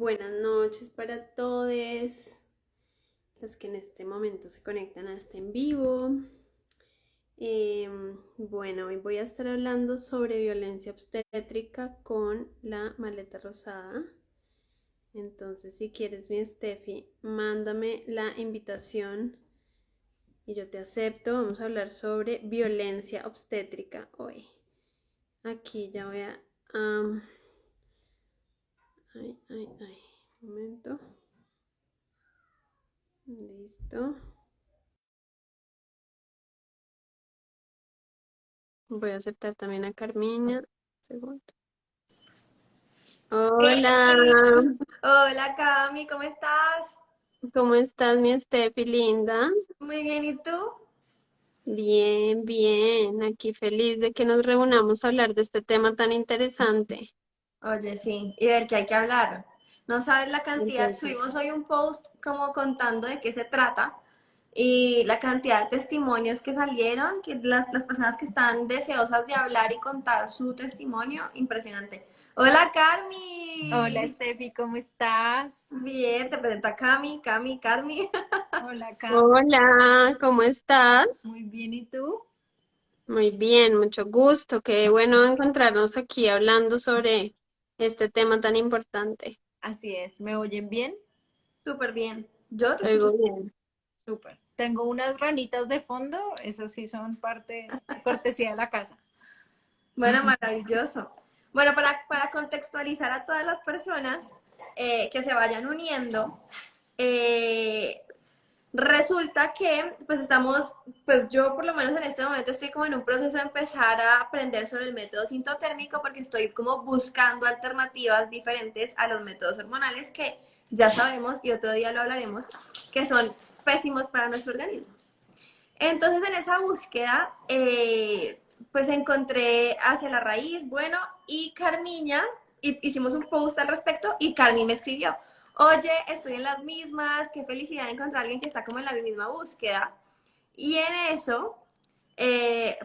Buenas noches para todos los que en este momento se conectan a este en vivo. Bueno, hoy voy a estar hablando sobre violencia obstétrica con la maleta rosada. Entonces, si quieres, mi Steffi, mándame la invitación y yo te acepto. Vamos a hablar sobre violencia obstétrica hoy. Aquí ya voy a... un momento. Listo. Voy a aceptar también a Carmiña. Segundo. Hola, Hey, hola Cami, ¿cómo estás? ¿cómo estás, mi Steffi linda? Muy bien, ¿y tú? Bien, bien. Aquí feliz de que nos reunamos a hablar de este tema tan interesante. Oye, sí, y del que hay que hablar. No sabes la cantidad, Entonces, subimos hoy un post como contando de qué se trata y la cantidad de testimonios que salieron, que las personas que están deseosas de hablar y contar su testimonio, impresionante. Hola Hola Carmi. Steffi, ¿cómo estás? Bien, te presenta Carmi. Hola Cami, hola, ¿cómo estás? muy bien, ¿y tú? Muy bien, mucho gusto. Qué bueno encontrarnos aquí hablando sobre este tema tan importante. Así es, ¿me oyen bien? Súper bien. Yo te Te escucho. oigo bien. Súper. Tengo unas ranitas de fondo, esas sí son parte de cortesía de la casa. Bueno, maravilloso. Bueno, para contextualizar a todas las personas que se vayan uniendo, eh, resulta que pues estamos, pues yo por lo menos en este momento estoy como en un proceso de empezar a aprender sobre el método sintotérmico porque estoy como buscando alternativas diferentes a los métodos hormonales que ya sabemos y otro día lo hablaremos, que son pésimos para nuestro organismo. Entonces en esa búsqueda, pues encontré hacia la raíz, bueno, y Carmiña, hicimos un post al respecto y Carmi me escribió, oye, estoy en las mismas, qué felicidad encontrar a alguien que está como en la misma búsqueda. Y en eso,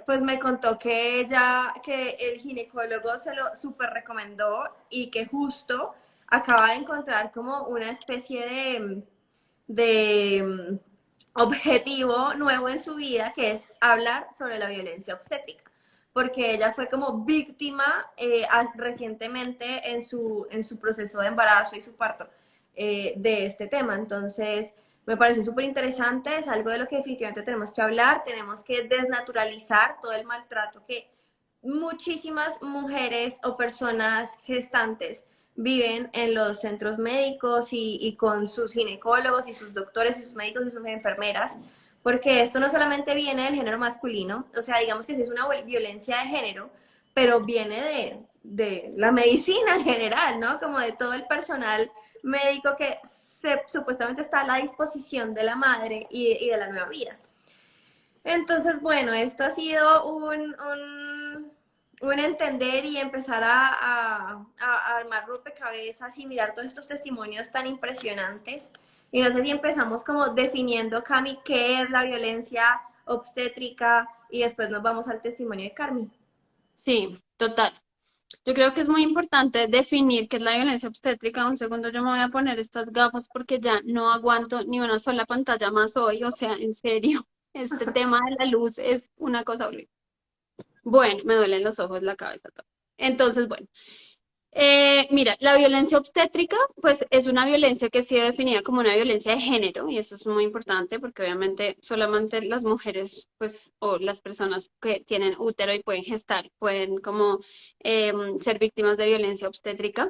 pues me contó que ella, que el ginecólogo se lo súper recomendó y que justo acaba de encontrar como una especie de objetivo nuevo en su vida, que es hablar sobre la violencia obstétrica, porque ella fue como víctima recientemente en su proceso de embarazo y su parto de este tema. Entonces, me pareció súper interesante, es algo de lo que definitivamente tenemos que hablar, tenemos que desnaturalizar todo el maltrato que muchísimas mujeres o personas gestantes viven en los centros médicos y con sus ginecólogos y sus doctores y sus médicos y sus enfermeras, porque esto no solamente viene del género masculino, o sea, digamos que sí es una violencia de género, pero viene de la medicina en general, ¿no? Como de todo el personal médico que supuestamente está a la disposición de la madre y de la nueva vida. Entonces, bueno, esto ha sido un entender y empezar a armar rompecabezas y mirar todos estos testimonios tan impresionantes. Y no sé si empezamos como definiendo, Cami, qué es la violencia obstétrica y después nos vamos al testimonio de Carmi. Sí, total. Yo creo que es muy importante definir qué es la violencia obstétrica. Un segundo, yo me voy a poner estas gafas porque ya no aguanto ni una sola pantalla más hoy. O sea, en serio, este tema de la luz es una cosa horrible. Bueno, me duelen los ojos, la cabeza, todo. Entonces, bueno, mira, la violencia obstétrica, pues es una violencia que ha sido definida como una violencia de género, y eso es muy importante porque obviamente solamente las mujeres, pues, o las personas que tienen útero y pueden gestar, pueden como ser víctimas de violencia obstétrica.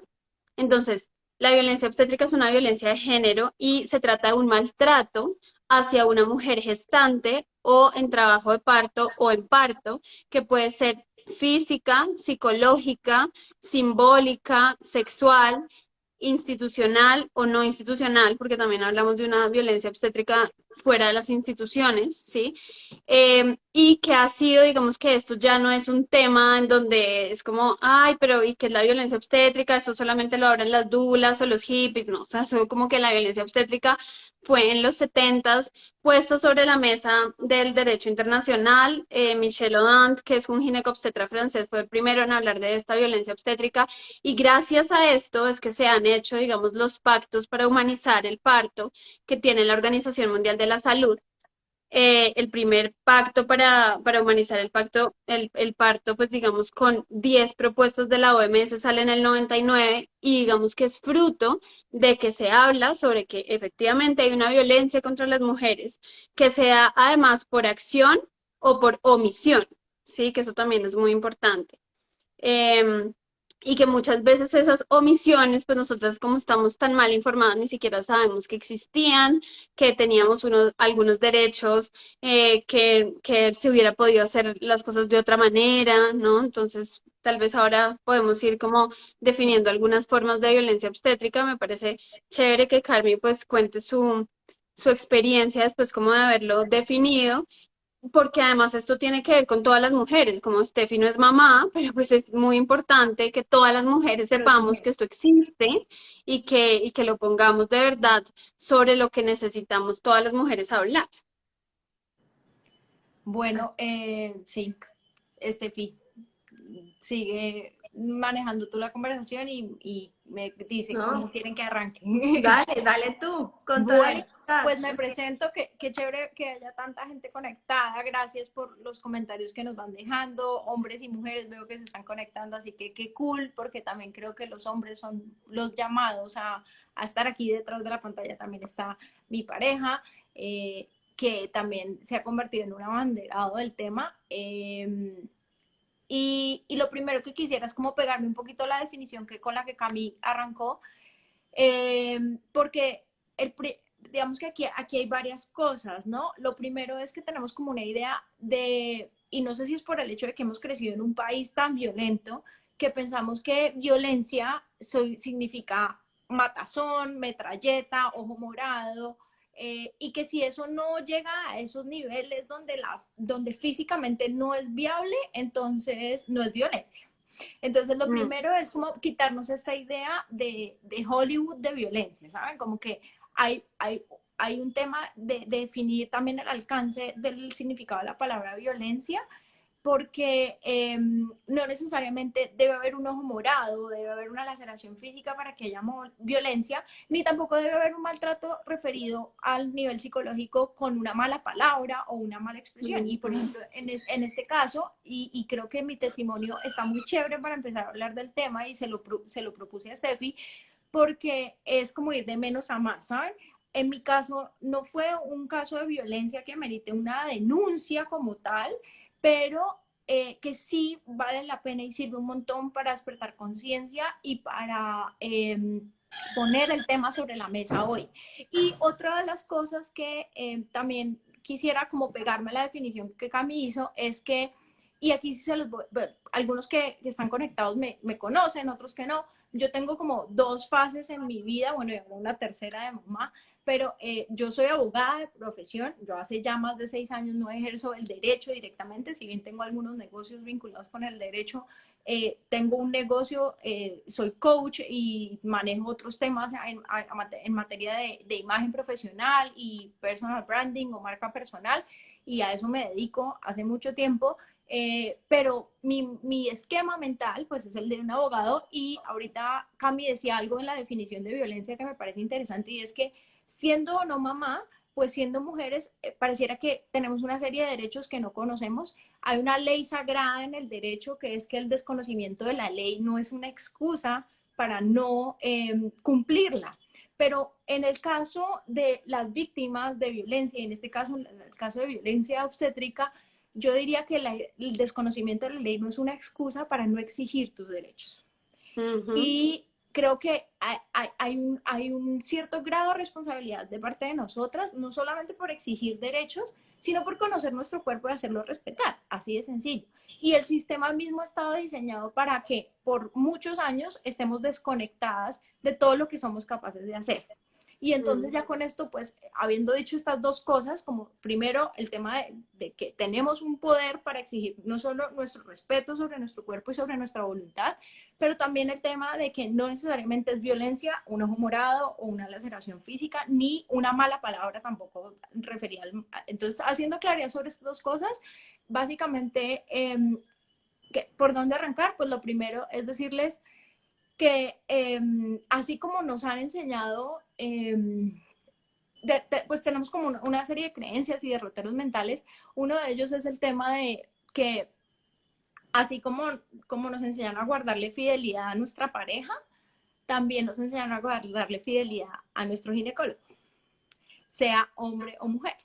Entonces, la violencia obstétrica es una violencia de género y se trata de un maltrato hacia una mujer gestante o en trabajo de parto o en parto, que puede ser física, psicológica, simbólica, sexual, institucional o no institucional, porque también hablamos de una violencia obstétrica fuera de las instituciones, ¿sí? Y que ha sido, digamos que esto ya no es un tema en donde es como, ay, pero ¿y qué es la violencia obstétrica? Eso solamente lo hablan las dulas o los hippies, no, o sea, eso como que la violencia obstétrica fue en los setentas puesta sobre la mesa del derecho internacional. Michel Audin, que es un ginecobstetra francés, fue el primero en hablar de esta violencia obstétrica y gracias a esto es que se han hecho, digamos, los pactos para humanizar el parto que tiene la Organización Mundial de la Salud. El primer pacto para humanizar el parto, pues digamos, con 10 propuestas de la OMS sale en el 99 y digamos que es fruto de que se habla sobre que efectivamente hay una violencia contra las mujeres, que se da además por acción o por omisión, ¿sí? Que eso también es muy importante. Eh, y que muchas veces esas omisiones, pues nosotras como estamos tan mal informadas, ni siquiera sabemos que existían, que teníamos algunos derechos, que se hubiera podido hacer las cosas de otra manera, ¿no? Entonces, tal vez ahora podemos ir como definiendo algunas formas de violencia obstétrica. Me parece chévere que Carmi pues cuente su experiencia después como de haberlo definido porque además esto tiene que ver con todas las mujeres, como Steffi no es mamá, pero pues es muy importante que todas las mujeres sepamos que Proteger. esto existe y que lo pongamos de verdad sobre lo que necesitamos todas las mujeres hablar. Bueno, sí, Estefi, sigue manejando tú la conversación y me dice cómo ¿no? quieren que arranque. Dale, dale tú, con toda la Bueno, libertad. pues me presento, qué chévere que haya tanta gente conectada. Gracias por los comentarios que nos van dejando. Hombres y mujeres veo que se están conectando, así que qué cool, porque también creo que los hombres son los llamados a estar aquí detrás de la pantalla. También está mi pareja, que también se ha convertido en un abanderado del tema. Y lo primero que quisiera es como pegarme un poquito a la definición con la que Cami arrancó, porque el, digamos que aquí hay varias cosas, ¿no? Lo primero es que tenemos como una idea de, y no sé si es por el hecho de que hemos crecido en un país tan violento, que pensamos que violencia significa matazón, metralleta, ojo morado, y que si eso no llega a esos niveles donde físicamente no es viable, entonces no es violencia. Entonces, lo Mm, primero es como quitarnos esta idea de Hollywood de violencia, ¿saben? Como que hay un tema de definir también el alcance del significado de la palabra violencia, porque no necesariamente debe haber un ojo morado, debe haber una laceración física para que haya violencia, ni tampoco debe haber un maltrato referido al nivel psicológico con una mala palabra o una mala expresión. Y por ujú. ejemplo, en este caso, y creo que mi testimonio está muy chévere para empezar a hablar del tema y se lo propuse a Steffi, porque es como ir de menos a más, ¿saben? En mi caso, no fue un caso de violencia que merite una denuncia como tal, pero que sí vale la pena y sirve un montón para despertar conciencia y para poner el tema sobre la mesa hoy. Y otra de las cosas que también quisiera como pegarme a la definición que Cami hizo es que, y aquí sí se los voy, algunos que están conectados me conocen, otros que no, yo tengo como dos fases en mi vida, bueno, y una tercera de mamá, pero yo soy abogada de profesión, yo hace ya más de 6 años no ejerzo el derecho directamente, si bien tengo algunos negocios vinculados con el derecho, tengo un negocio, soy coach y manejo otros temas en materia de imagen profesional y personal branding o marca personal, y a eso me dedico hace mucho tiempo. Pero mi esquema mental pues es el de un abogado, y ahorita Cami decía algo en la definición de violencia que me parece interesante, y es que siendo o no mamá, pues siendo mujeres, pareciera que tenemos una serie de derechos que no conocemos. Hay una ley sagrada en el derecho, que es que el desconocimiento de la ley no es una excusa para no cumplirla. Pero en el caso de las víctimas de violencia, y en este caso, en el caso de violencia obstétrica, yo diría que el desconocimiento de la ley no es una excusa para no exigir tus derechos. Ujú. Y creo que hay un cierto grado de responsabilidad de parte de nosotras, no solamente por exigir derechos, sino por conocer nuestro cuerpo y hacerlo respetar, así de sencillo. Y el sistema mismo ha estado diseñado para que por muchos años estemos desconectadas de todo lo que somos capaces de hacer. Y entonces ya con esto, pues, habiendo dicho estas dos cosas, como primero el tema de que tenemos un poder para exigir no solo nuestro respeto sobre nuestro cuerpo y sobre nuestra voluntad, pero también el tema de que no necesariamente es violencia, un ojo morado o una laceración física, ni una mala palabra tampoco referida al... Entonces, haciendo claridad sobre estas dos cosas, básicamente, ¿por dónde arrancar? Pues lo primero es decirles que así como nos han enseñado, pues tenemos como una serie de creencias y derroteros mentales. Uno de ellos es el tema de que así como nos enseñan a guardarle fidelidad a nuestra pareja, también nos enseñan a guardarle fidelidad a nuestro ginecólogo, sea hombre o mujer.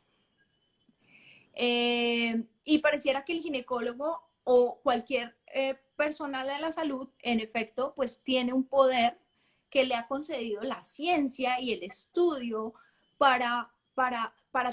Y pareciera que el ginecólogo o cualquier personal de la salud, en efecto, pues tiene un poder que le ha concedido la ciencia y el estudio para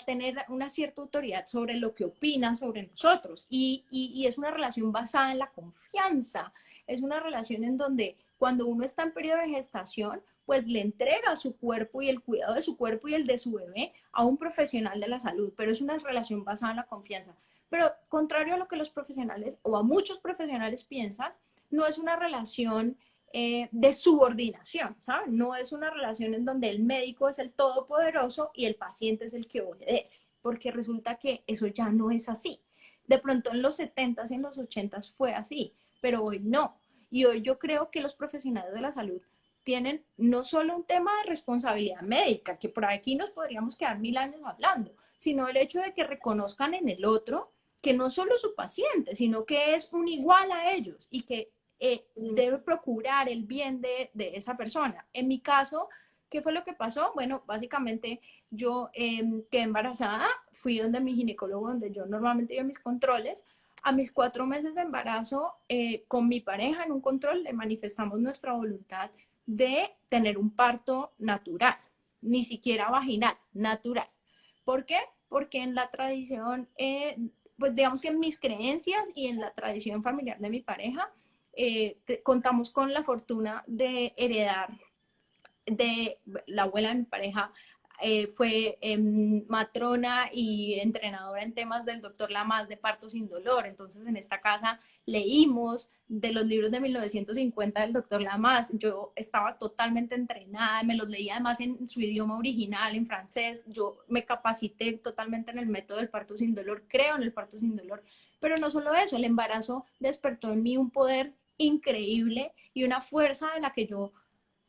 tener una cierta autoridad sobre lo que opina sobre nosotros. Y es una relación basada en la confianza. Es una relación en donde cuando uno está en periodo de gestación, pues le entrega su cuerpo y el cuidado de su cuerpo y el de su bebé a un profesional de la salud, pero es una relación basada en la confianza. Pero contrario a lo que los profesionales o a muchos profesionales piensan, no es una relación de subordinación, ¿saben? No es una relación en donde el médico es el todopoderoso y el paciente es el que obedece, porque resulta que eso ya no es así. De pronto en los 70s y en los 80s fue así, pero hoy no. Y hoy yo creo que los profesionales de la salud tienen no solo un tema de responsabilidad médica, que por aquí nos podríamos quedar 1000 años hablando, sino el hecho de que reconozcan en el otro que no solo su paciente, sino que es un igual a ellos y que debe procurar el bien de esa persona. En mi caso, ¿qué fue lo que pasó? Bueno, básicamente yo quedé embarazada, fui donde mi ginecólogo, donde yo normalmente iba a mis controles. A mis 4 meses de embarazo, con mi pareja en un control, le manifestamos nuestra voluntad de tener un parto natural, ni siquiera vaginal, natural. ¿Por qué? Porque en la tradición, pues digamos que en mis creencias y en la tradición familiar de mi pareja, contamos con la fortuna de heredar de la abuela de mi pareja. Fue matrona y entrenadora en temas del doctor Lamas de parto sin dolor. Entonces en esta casa leímos de los libros de 1950 del doctor Lamas. Yo estaba totalmente entrenada, me los leía además en su idioma original, en francés. Yo me capacité totalmente en el método del parto sin dolor, creo en el parto sin dolor. Pero no solo eso, el embarazo despertó en mí un poder increíble y una fuerza de la que yo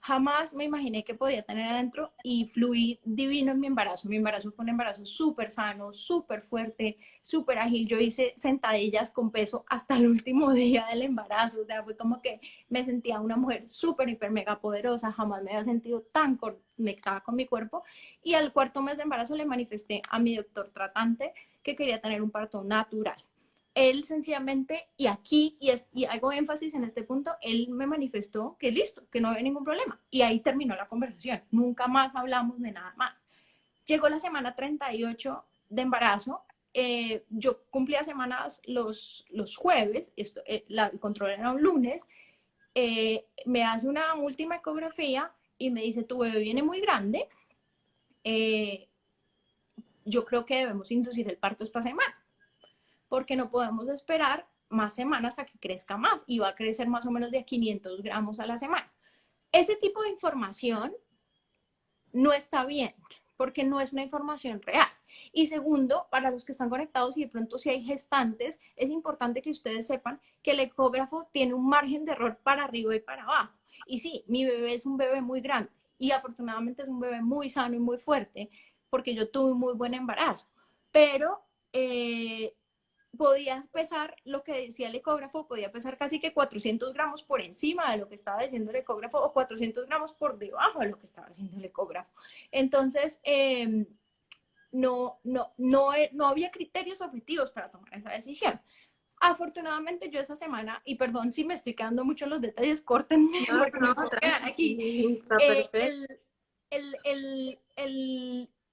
jamás me imaginé que podía tener adentro, y fluí divino en mi embarazo. Mi embarazo fue un embarazo súper sano, súper fuerte, súper ágil. Yo hice sentadillas con peso hasta el último día del embarazo. O sea, fue como que me sentía una mujer súper, hiper, mega poderosa. Jamás me había sentido tan conectada con mi cuerpo. Y al 4.º mes de embarazo le manifesté a mi doctor tratante que quería tener un parto natural. Él sencillamente, y hago énfasis en este punto, él me manifestó que listo, que no había ningún problema. Y ahí terminó la conversación. Nunca más hablamos de nada más. Llegó la semana 38 de embarazo. Yo cumplía semanas los jueves, el control era un lunes. Me hace una última ecografía y me dice: tu bebé viene muy grande. Yo creo que debemos inducir el parto esta semana, porque no podemos esperar más semanas a que crezca más, y va a crecer más o menos de 500 gramos a la semana. Ese tipo de información no está bien, porque no es una información real. Y segundo, para los que están conectados y de pronto si hay gestantes, es importante que ustedes sepan que el ecógrafo tiene un margen de error para arriba y para abajo. Y sí, mi bebé es un bebé muy grande y afortunadamente es un bebé muy sano y muy fuerte, porque yo tuve un muy buen embarazo, pero podía pesar, lo que decía el ecógrafo, podía pesar casi que 400 gramos por encima de lo que estaba diciendo el ecógrafo, o 400 gramos por debajo de lo que estaba diciendo el ecógrafo. Entonces, no había criterios objetivos para tomar esa decisión. Afortunadamente yo esa semana, y perdón si me estoy quedando mucho en los detalles, córtenme porque me puedo quedar aquí.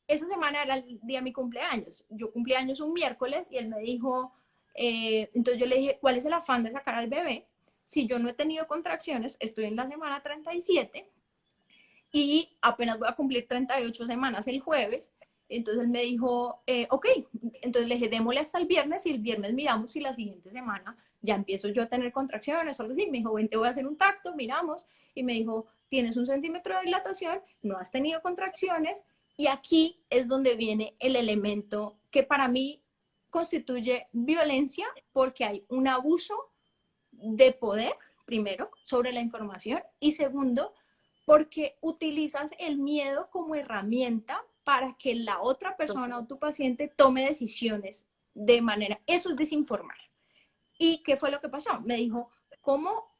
Esa semana era el día de mi cumpleaños. Yo cumplí años un miércoles y él me dijo, entonces yo le dije: ¿cuál es el afán de sacar al bebé? Si yo no he tenido contracciones, estoy en la semana 37 y apenas voy a cumplir 38 semanas el jueves. Entonces él me dijo, ok, entonces le dije, démosle hasta el viernes y el viernes miramos si la siguiente semana ya empiezo yo a tener contracciones o algo así. Me dijo, ven, te voy a hacer un tacto, miramos. Y me dijo, tienes 1 centímetro de dilatación, no has tenido contracciones. Y aquí es donde viene el elemento que para mí constituye violencia porque hay un abuso de poder, primero, sobre la información y segundo, porque utilizas el miedo como herramienta para que la otra persona o tu paciente tome decisiones de manera, eso es desinformar. ¿Y qué fue lo que pasó? Me dijo, ¿cómo?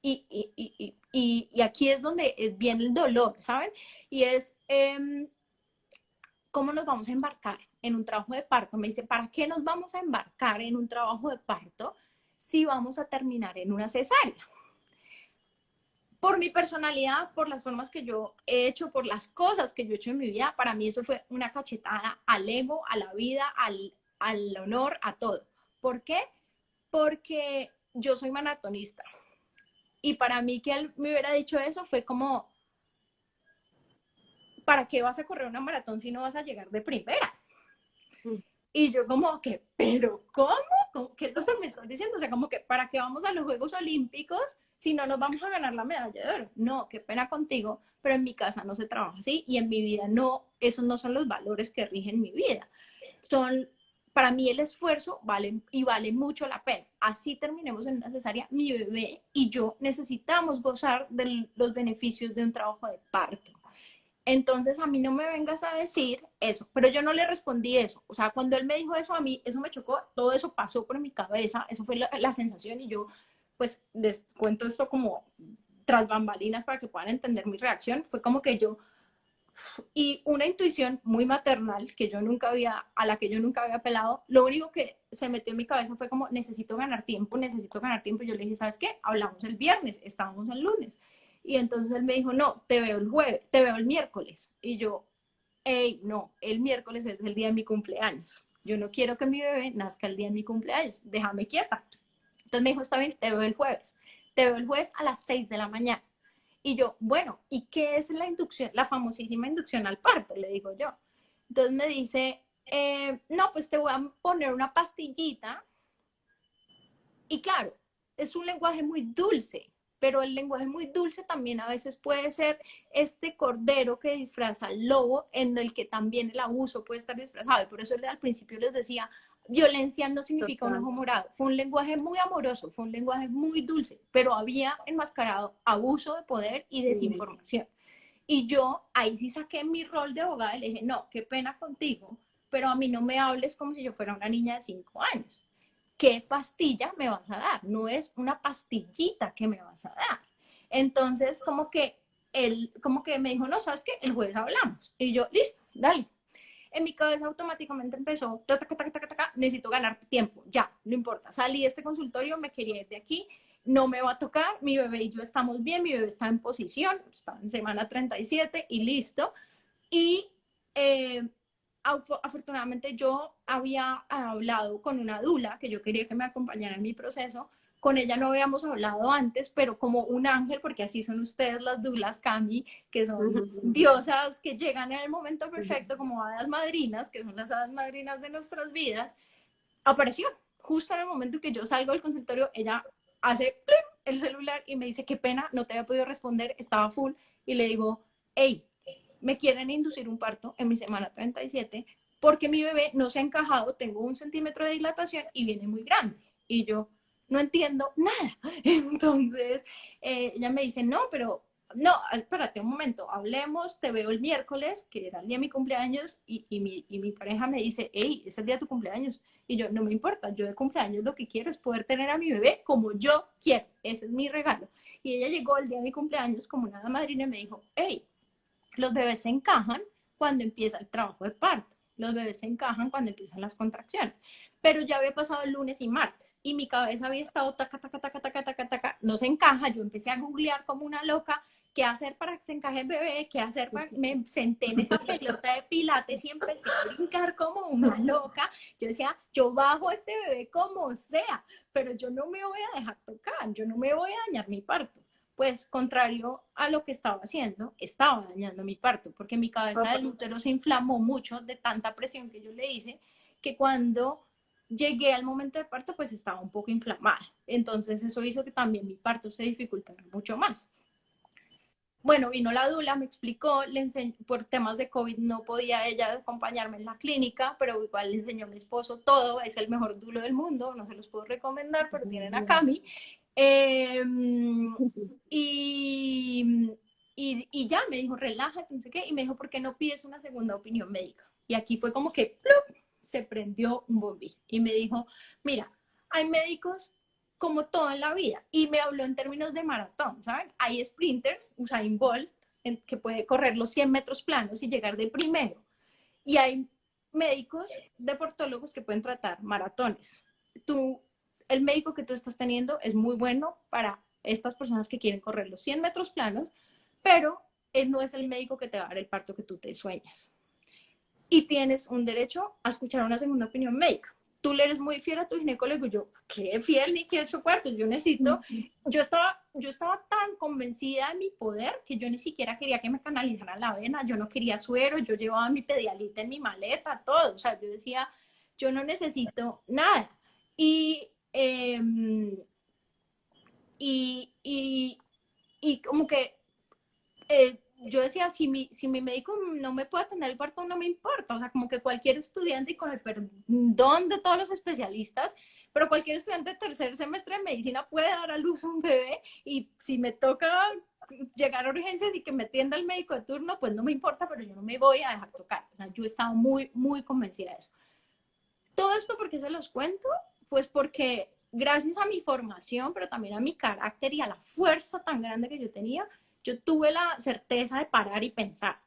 Y aquí es donde viene el dolor, ¿saben? Y es, ¿cómo nos vamos a embarcar en un trabajo de parto? Me dice, ¿para qué nos vamos a embarcar en un trabajo de parto si vamos a terminar en una cesárea? Por mi personalidad, por las formas que yo he hecho, por las cosas que yo he hecho en mi vida, para mí eso fue una cachetada al ego, a la vida, al honor, a todo. ¿Por qué? Porque yo soy maratonista. Y para mí que él me hubiera dicho eso fue como, ¿para qué vas a correr una maratón si no vas a llegar de primera? Y yo como que, ¿pero cómo? ¿Qué es lo que me estás diciendo? O sea, como que, ¿para qué vamos a los Juegos Olímpicos si no nos vamos a ganar la medalla de oro? No, qué pena contigo, pero en mi casa no se trabaja así y en mi vida no, esos no son los valores que rigen mi vida. Son, para mí el esfuerzo vale y vale mucho la pena. Así terminemos en una cesárea, mi bebé y yo necesitamos gozar de los beneficios de un trabajo de parto. Entonces a mí no me vengas a decir eso, pero yo no le respondí eso. O sea, cuando él me dijo eso a mí, eso me chocó, todo eso pasó por mi cabeza, eso fue la sensación y yo pues les cuento esto como tras bambalinas para que puedan entender mi reacción. Fue como que yo, y una intuición muy maternal que yo nunca había, a la que yo nunca había apelado, lo único que se metió en mi cabeza fue como necesito ganar tiempo, necesito ganar tiempo. Y yo le dije, ¿sabes qué? Hablamos el viernes, estábamos el lunes. Y entonces él me dijo, no, te veo el jueves, te veo el miércoles. Y yo, hey, no, el miércoles es el día de mi cumpleaños. Yo no quiero que mi bebé nazca el día de mi cumpleaños, déjame quieta. Entonces me dijo, está bien, te veo el jueves. Te veo el jueves a las 6 de la mañana. Y yo, bueno, ¿y qué es la inducción, la famosísima inducción al parto? Le digo yo. Entonces me dice, no, pues te voy a poner una pastillita. Y claro, es un lenguaje muy dulce, pero el lenguaje muy dulce también a veces puede ser este cordero que disfraza al lobo, en el que también el abuso puede estar disfrazado. Y por eso al principio les decía, violencia no significa un ojo morado. Fue un lenguaje muy amoroso, fue un lenguaje muy dulce, pero había enmascarado abuso de poder y desinformación. Y yo ahí sí saqué mi rol de abogada y le dije, no, qué pena contigo, pero a mí no me hables como si yo fuera una niña de 5 años. ¿Qué pastilla me vas a dar? No es una pastillita que me vas a dar. Entonces, como que él, como que me dijo, no, ¿sabes qué? El jueves hablamos. Y yo, listo, dale. En mi cabeza automáticamente empezó, necesito ganar tiempo, ya, no importa. Salí de este consultorio, me quería ir de aquí, no me va a tocar, mi bebé y yo estamos bien, mi bebé está en posición, está en semana 37 y listo. Y afortunadamente yo había hablado con una dula que yo quería que me acompañara en mi proceso. Con ella no habíamos hablado antes, pero como un ángel, porque así son ustedes las dulas, Cami, que son diosas que llegan en el momento perfecto, como hadas madrinas, que son las hadas madrinas de nuestras vidas, apareció. Justo en el momento que yo salgo del consultorio, ella hace ¡plim! El celular y me dice, qué pena, no te había podido responder, estaba full. Y le digo, hey, me quieren inducir un parto en mi semana 37 porque mi bebé no se ha encajado, tengo 1 centímetro de dilatación y viene muy grande. Y yo no entiendo nada. Entonces, ella me dice, no, pero no, espérate un momento, hablemos, te veo el miércoles, que era el día de mi cumpleaños, y mi pareja me dice, hey, es el día de tu cumpleaños. Y yo, no me importa, yo de cumpleaños lo que quiero es poder tener a mi bebé como yo quiero, ese es mi regalo. Y ella llegó el día de mi cumpleaños como una madrina y me dijo, hey, los bebés se encajan cuando empieza el trabajo de parto. Los bebés se encajan cuando empiezan las contracciones. Pero ya había pasado el lunes y martes y mi cabeza había estado taca, taca, taca, taca, taca, taca. No se encaja. Yo empecé a googlear como una loca qué hacer para que se encaje el bebé, qué hacer para... Me senté en esa pelota de pilates y empecé a brincar como una loca. Yo decía, yo bajo a este bebé como sea, pero yo no me voy a dejar tocar, yo no me voy a dañar mi parto. pues contrario a lo que estaba haciendo, estaba dañando mi parto, porque mi cabeza del útero se inflamó mucho de tanta presión que yo le hice, que cuando llegué al momento de parto, pues estaba un poco inflamada. Entonces eso hizo que también mi parto se dificultara mucho más. Bueno, vino la dula, me explicó, le enseñó, por temas de COVID no podía ella acompañarme en la clínica, pero igual le enseñó a mi esposo todo, es el mejor dulo del mundo, no se los puedo recomendar, pero tienen a Cami. Y ya me dijo, relájate, no sé qué, y me dijo, ¿por qué no pides una segunda opinión médica? Y aquí fue como que ¡plup! Se prendió un bombillo y me dijo, mira, hay médicos como todo en la vida. Y me habló en términos de maratón, ¿saben? Hay sprinters, Usain Bolt, que puede correr los 100 metros planos y llegar de primero. Y hay médicos, deportólogos que pueden tratar maratones. El médico que tú estás teniendo es muy bueno para estas personas que quieren correr los 100 metros planos, pero él no es el médico que te va a dar el parto que tú te sueñas. Y tienes un derecho a escuchar una segunda opinión médica. Tú le eres muy fiel a tu ginecólogo. Yo, qué fiel ni qué 8 cuartos. Yo necesito, yo estaba tan convencida de mi poder que yo ni siquiera quería que me canalizaran la vena. Yo no quería suero. Yo llevaba mi pedialita en mi maleta, todo. O sea, yo decía, yo no necesito nada. Y, eh, y como que yo decía, si mi médico no me puede atender el parto, no me importa. O sea, como que cualquier estudiante, y con el perdón de todos los especialistas, pero cualquier estudiante de tercer semestre de medicina puede dar a luz a un bebé, y si me toca llegar a urgencias y que me atienda el médico de turno, pues no me importa, pero yo no me voy a dejar tocar. O sea, yo estaba muy, muy convencida de eso. Todo esto, ¿por qué se los cuento? Pues porque gracias a mi formación, pero también a mi carácter y a la fuerza tan grande que yo tenía, yo tuve la certeza de parar y pensar.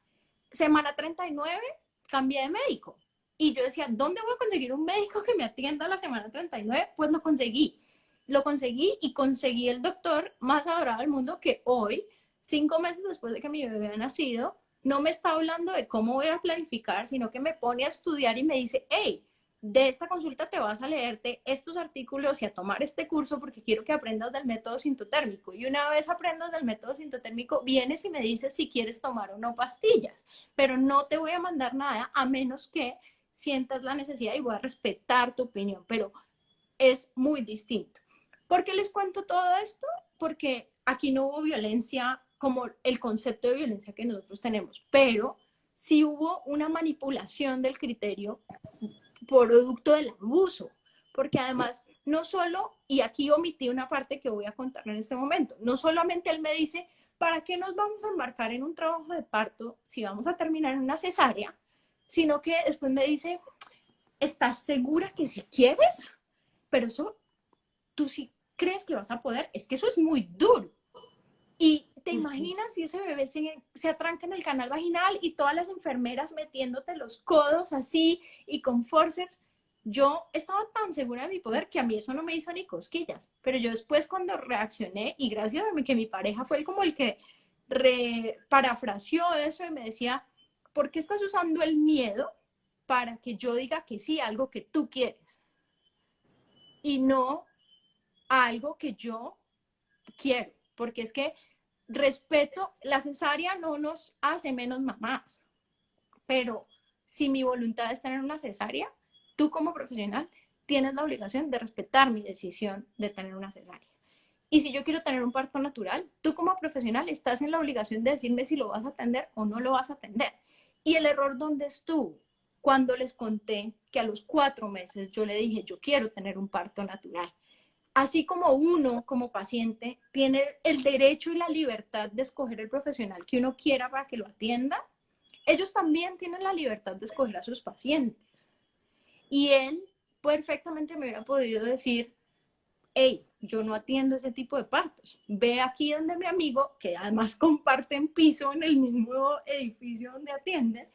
Semana 39, cambié de médico. Y yo decía, ¿dónde voy a conseguir un médico que me atienda a la semana 39? Pues lo conseguí. Lo conseguí y conseguí el doctor más adorado del mundo, que hoy, 5 meses después de que mi bebé ha nacido, no me está hablando de cómo voy a planificar, sino que me pone a estudiar y me dice, hey, de esta consulta te vas a leerte estos artículos y a tomar este curso porque quiero que aprendas del método sintotérmico. Y una vez aprendas del método sintotérmico, vienes y me dices si quieres tomar o no pastillas, pero no te voy a mandar nada a menos que sientas la necesidad, y voy a respetar tu opinión, pero es muy distinto. ¿Por qué les cuento todo esto? Porque aquí no hubo violencia como el concepto de violencia que nosotros tenemos, pero sí hubo una manipulación del criterio producto del abuso, porque además no solo, y aquí omití una parte que voy a contar en este momento, no solamente él me dice, ¿para qué nos vamos a embarcar en un trabajo de parto si vamos a terminar en una cesárea? Sino que después me dice, ¿estás segura que si quieres? Pero eso, tú sí crees que vas a poder, es que eso es muy duro. Y te imaginas si ese bebé se atranca en el canal vaginal y todas las enfermeras metiéndote los codos así y con forceps. Yo estaba tan segura de mi poder que a mí eso no me hizo ni cosquillas. Pero yo después, cuando reaccioné, y gracias a mí, que mi pareja fue como el que parafraseó eso y me decía, ¿por qué estás usando el miedo para que yo diga que sí a algo que tú quieres? Y no a algo que yo quiero. Porque es que respeto, la cesárea no nos hace menos mamás, pero si mi voluntad es tener una cesárea, tú como profesional tienes la obligación de respetar mi decisión de tener una cesárea. Y si yo quiero tener un parto natural, tú como profesional estás en la obligación de decirme si lo vas a atender o no lo vas a atender. Y el error, ¿dónde estuvo? Cuando les conté que a los 4 meses yo le dije, yo quiero tener un parto natural. Así como uno, como paciente, tiene el derecho y la libertad de escoger el profesional que uno quiera para que lo atienda, ellos también tienen la libertad de escoger a sus pacientes. Y él perfectamente me hubiera podido decir, hey, yo no atiendo ese tipo de partos. Ve aquí donde mi amigo, que además comparten piso en el mismo edificio donde atienden,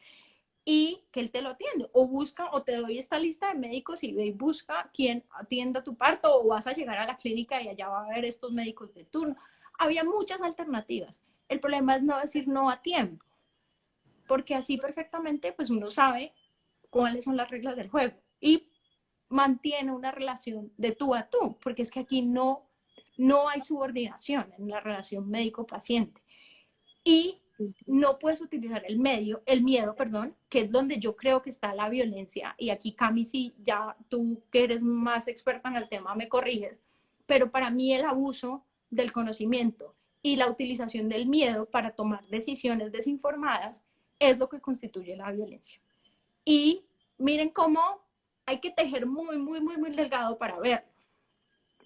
y que él te lo atiende, o busca, o te doy esta lista de médicos y ve y busca quién atienda tu parto, o vas a llegar a la clínica y allá va a haber estos médicos de turno. Había muchas alternativas. El problema es no decir no a tiempo, porque así perfectamente pues uno sabe cuáles son las reglas del juego y mantiene una relación de tú a tú, porque es que aquí no no hay subordinación en la relación médico-paciente. Y no puedes utilizar el miedo, perdón, que es donde yo creo que está la violencia. Y aquí, Cami, si ya tú que eres más experta en el tema me corriges, pero para mí el abuso del conocimiento y la utilización del miedo para tomar decisiones desinformadas es lo que constituye la violencia. Y miren cómo hay que tejer muy, muy, muy, muy delgado para verlo.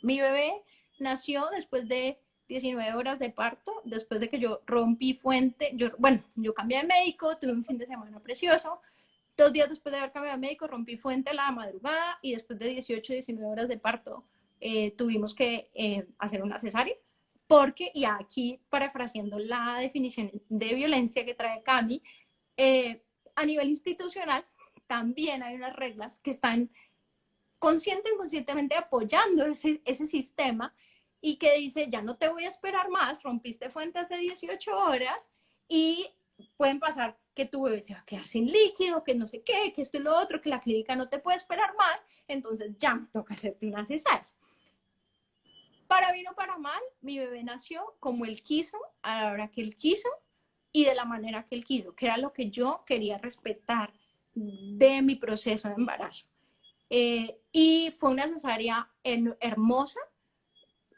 Mi bebé nació después de 19 horas de parto, después de que yo rompí fuente, yo cambié de médico, tuve un fin de semana precioso, 2 días después de haber cambiado de médico rompí fuente la madrugada y después de 18, 19 horas de parto tuvimos que hacer una cesárea, porque, y aquí parafraseando la definición de violencia que trae Cami, a nivel institucional también hay unas reglas que están consciente o inconscientemente apoyando ese sistema y que dice, ya no te voy a esperar más, rompiste fuente hace 18 horas y pueden pasar que tu bebé se va a quedar sin líquido, que no sé qué, que esto y lo otro, que la clínica no te puede esperar más, entonces ya me toca hacerte una cesárea. Para bien o para mal, mi bebé nació como él quiso, a la hora que él quiso y de la manera que él quiso, que era lo que yo quería respetar de mi proceso de embarazo. Y fue una cesárea hermosa,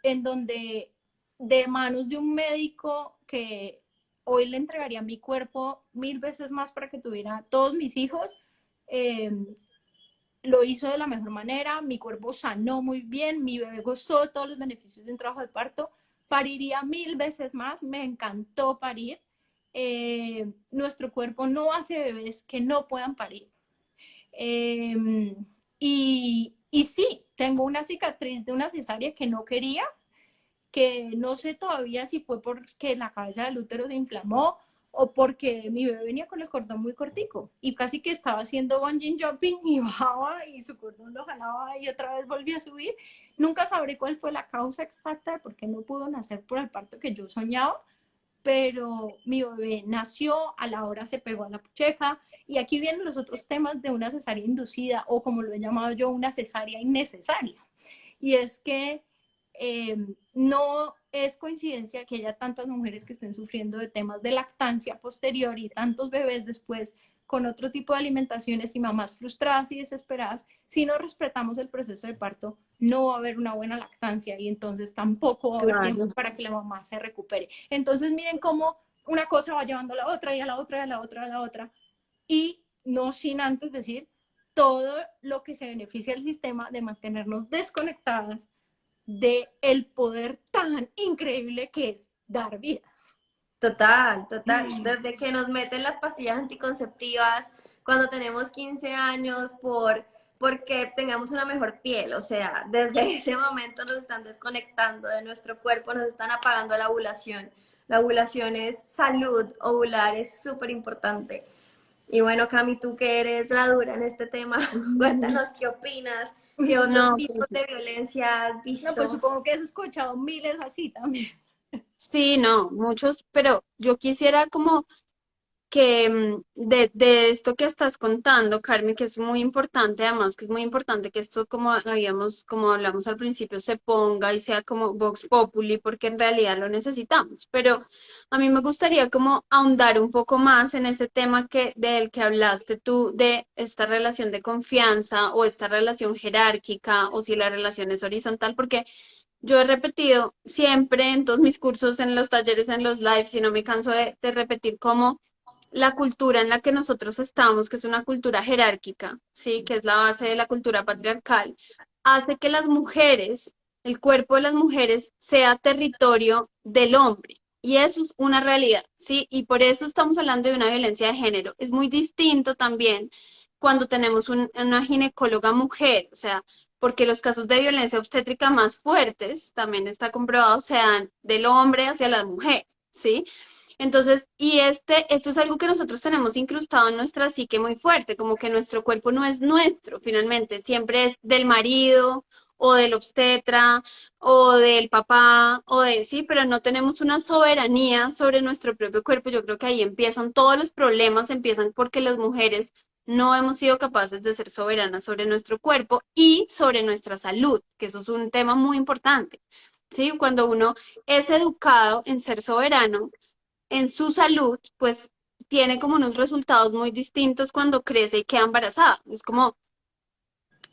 en donde de manos de un médico que hoy le entregaría mi cuerpo 1000 veces más para que tuviera todos mis hijos, lo hizo de la mejor manera, mi cuerpo sanó muy bien, mi bebé gozó de todos los beneficios de un trabajo de parto, pariría 1000 veces más, me encantó parir. Nuestro cuerpo no hace bebés que no puedan parir. Y sí, tengo una cicatriz de una cesárea que no quería, que no sé todavía si fue porque la cabeza del útero se inflamó o porque mi bebé venía con el cordón muy cortico y casi que estaba haciendo bungee jumping y bajaba y su cordón lo jalaba y otra vez volvía a subir. Nunca sabré cuál fue la causa exacta de por qué no pudo nacer por el parto que yo soñaba, pero mi bebé nació, a la hora se pegó a la pucheca, y aquí vienen los otros temas de una cesárea inducida, o como lo he llamado yo, una cesárea innecesaria. Y es que no es coincidencia que haya tantas mujeres que estén sufriendo de temas de lactancia posterior y tantos bebés después con otro tipo de alimentaciones y mamás frustradas y desesperadas. Si no respetamos el proceso de parto, no va a haber una buena lactancia y entonces tampoco va a haber tiempo Claro. para que la mamá se recupere. Entonces miren cómo una cosa va llevando a la otra y a la otra y a la otra y a la otra, y no sin antes decir todo lo que se beneficia al sistema de mantenernos desconectadas de el poder tan increíble que es dar vida. Total, total. Desde que nos meten las pastillas anticonceptivas cuando tenemos 15 años porque tengamos una mejor piel. O sea, desde ese momento nos están desconectando de nuestro cuerpo, nos están apagando la ovulación. La ovulación es salud ovular, es súper importante. Y bueno, Cami, tú que eres la dura en este tema, cuéntanos qué opinas, qué otros No, tipos de violencia has No, pues visto. supongo que has escuchado miles así también. sí, no, muchos, pero yo quisiera como que de esto que estás contando, Carmen, que es muy importante, además que es muy importante que esto, como hablamos al principio, se ponga y sea como Vox Populi, porque en realidad lo necesitamos. Pero a mí me gustaría como ahondar un poco más en ese tema del que hablaste tú, de esta relación de confianza o esta relación jerárquica, o si la relación es horizontal, porque yo he repetido siempre en todos mis cursos, en los talleres, en los lives, y no me canso de repetir cómo la cultura en la que nosotros estamos, que es una cultura jerárquica, ¿sí? Que es la base de la cultura patriarcal, hace que las mujeres, el cuerpo de las mujeres, sea territorio del hombre. Y eso es una realidad, ¿sí? Y por eso estamos hablando de una violencia de género. Es muy distinto también cuando tenemos una ginecóloga mujer, o sea, porque los casos de violencia obstétrica más fuertes, también está comprobado, se dan del hombre hacia la mujer, ¿sí? Entonces, esto es algo que nosotros tenemos incrustado en nuestra psique muy fuerte, como que nuestro cuerpo no es nuestro, finalmente, siempre es del marido o del obstetra o del papá sí, pero no tenemos una soberanía sobre nuestro propio cuerpo. Yo creo que ahí empiezan todos los problemas, empiezan porque las mujeres no hemos sido capaces de ser soberanas sobre nuestro cuerpo y sobre nuestra salud, que eso es un tema muy importante. ¿sí? Cuando uno es educado en ser soberano, en su salud, pues tiene como unos resultados muy distintos cuando crece y queda embarazada. Es como,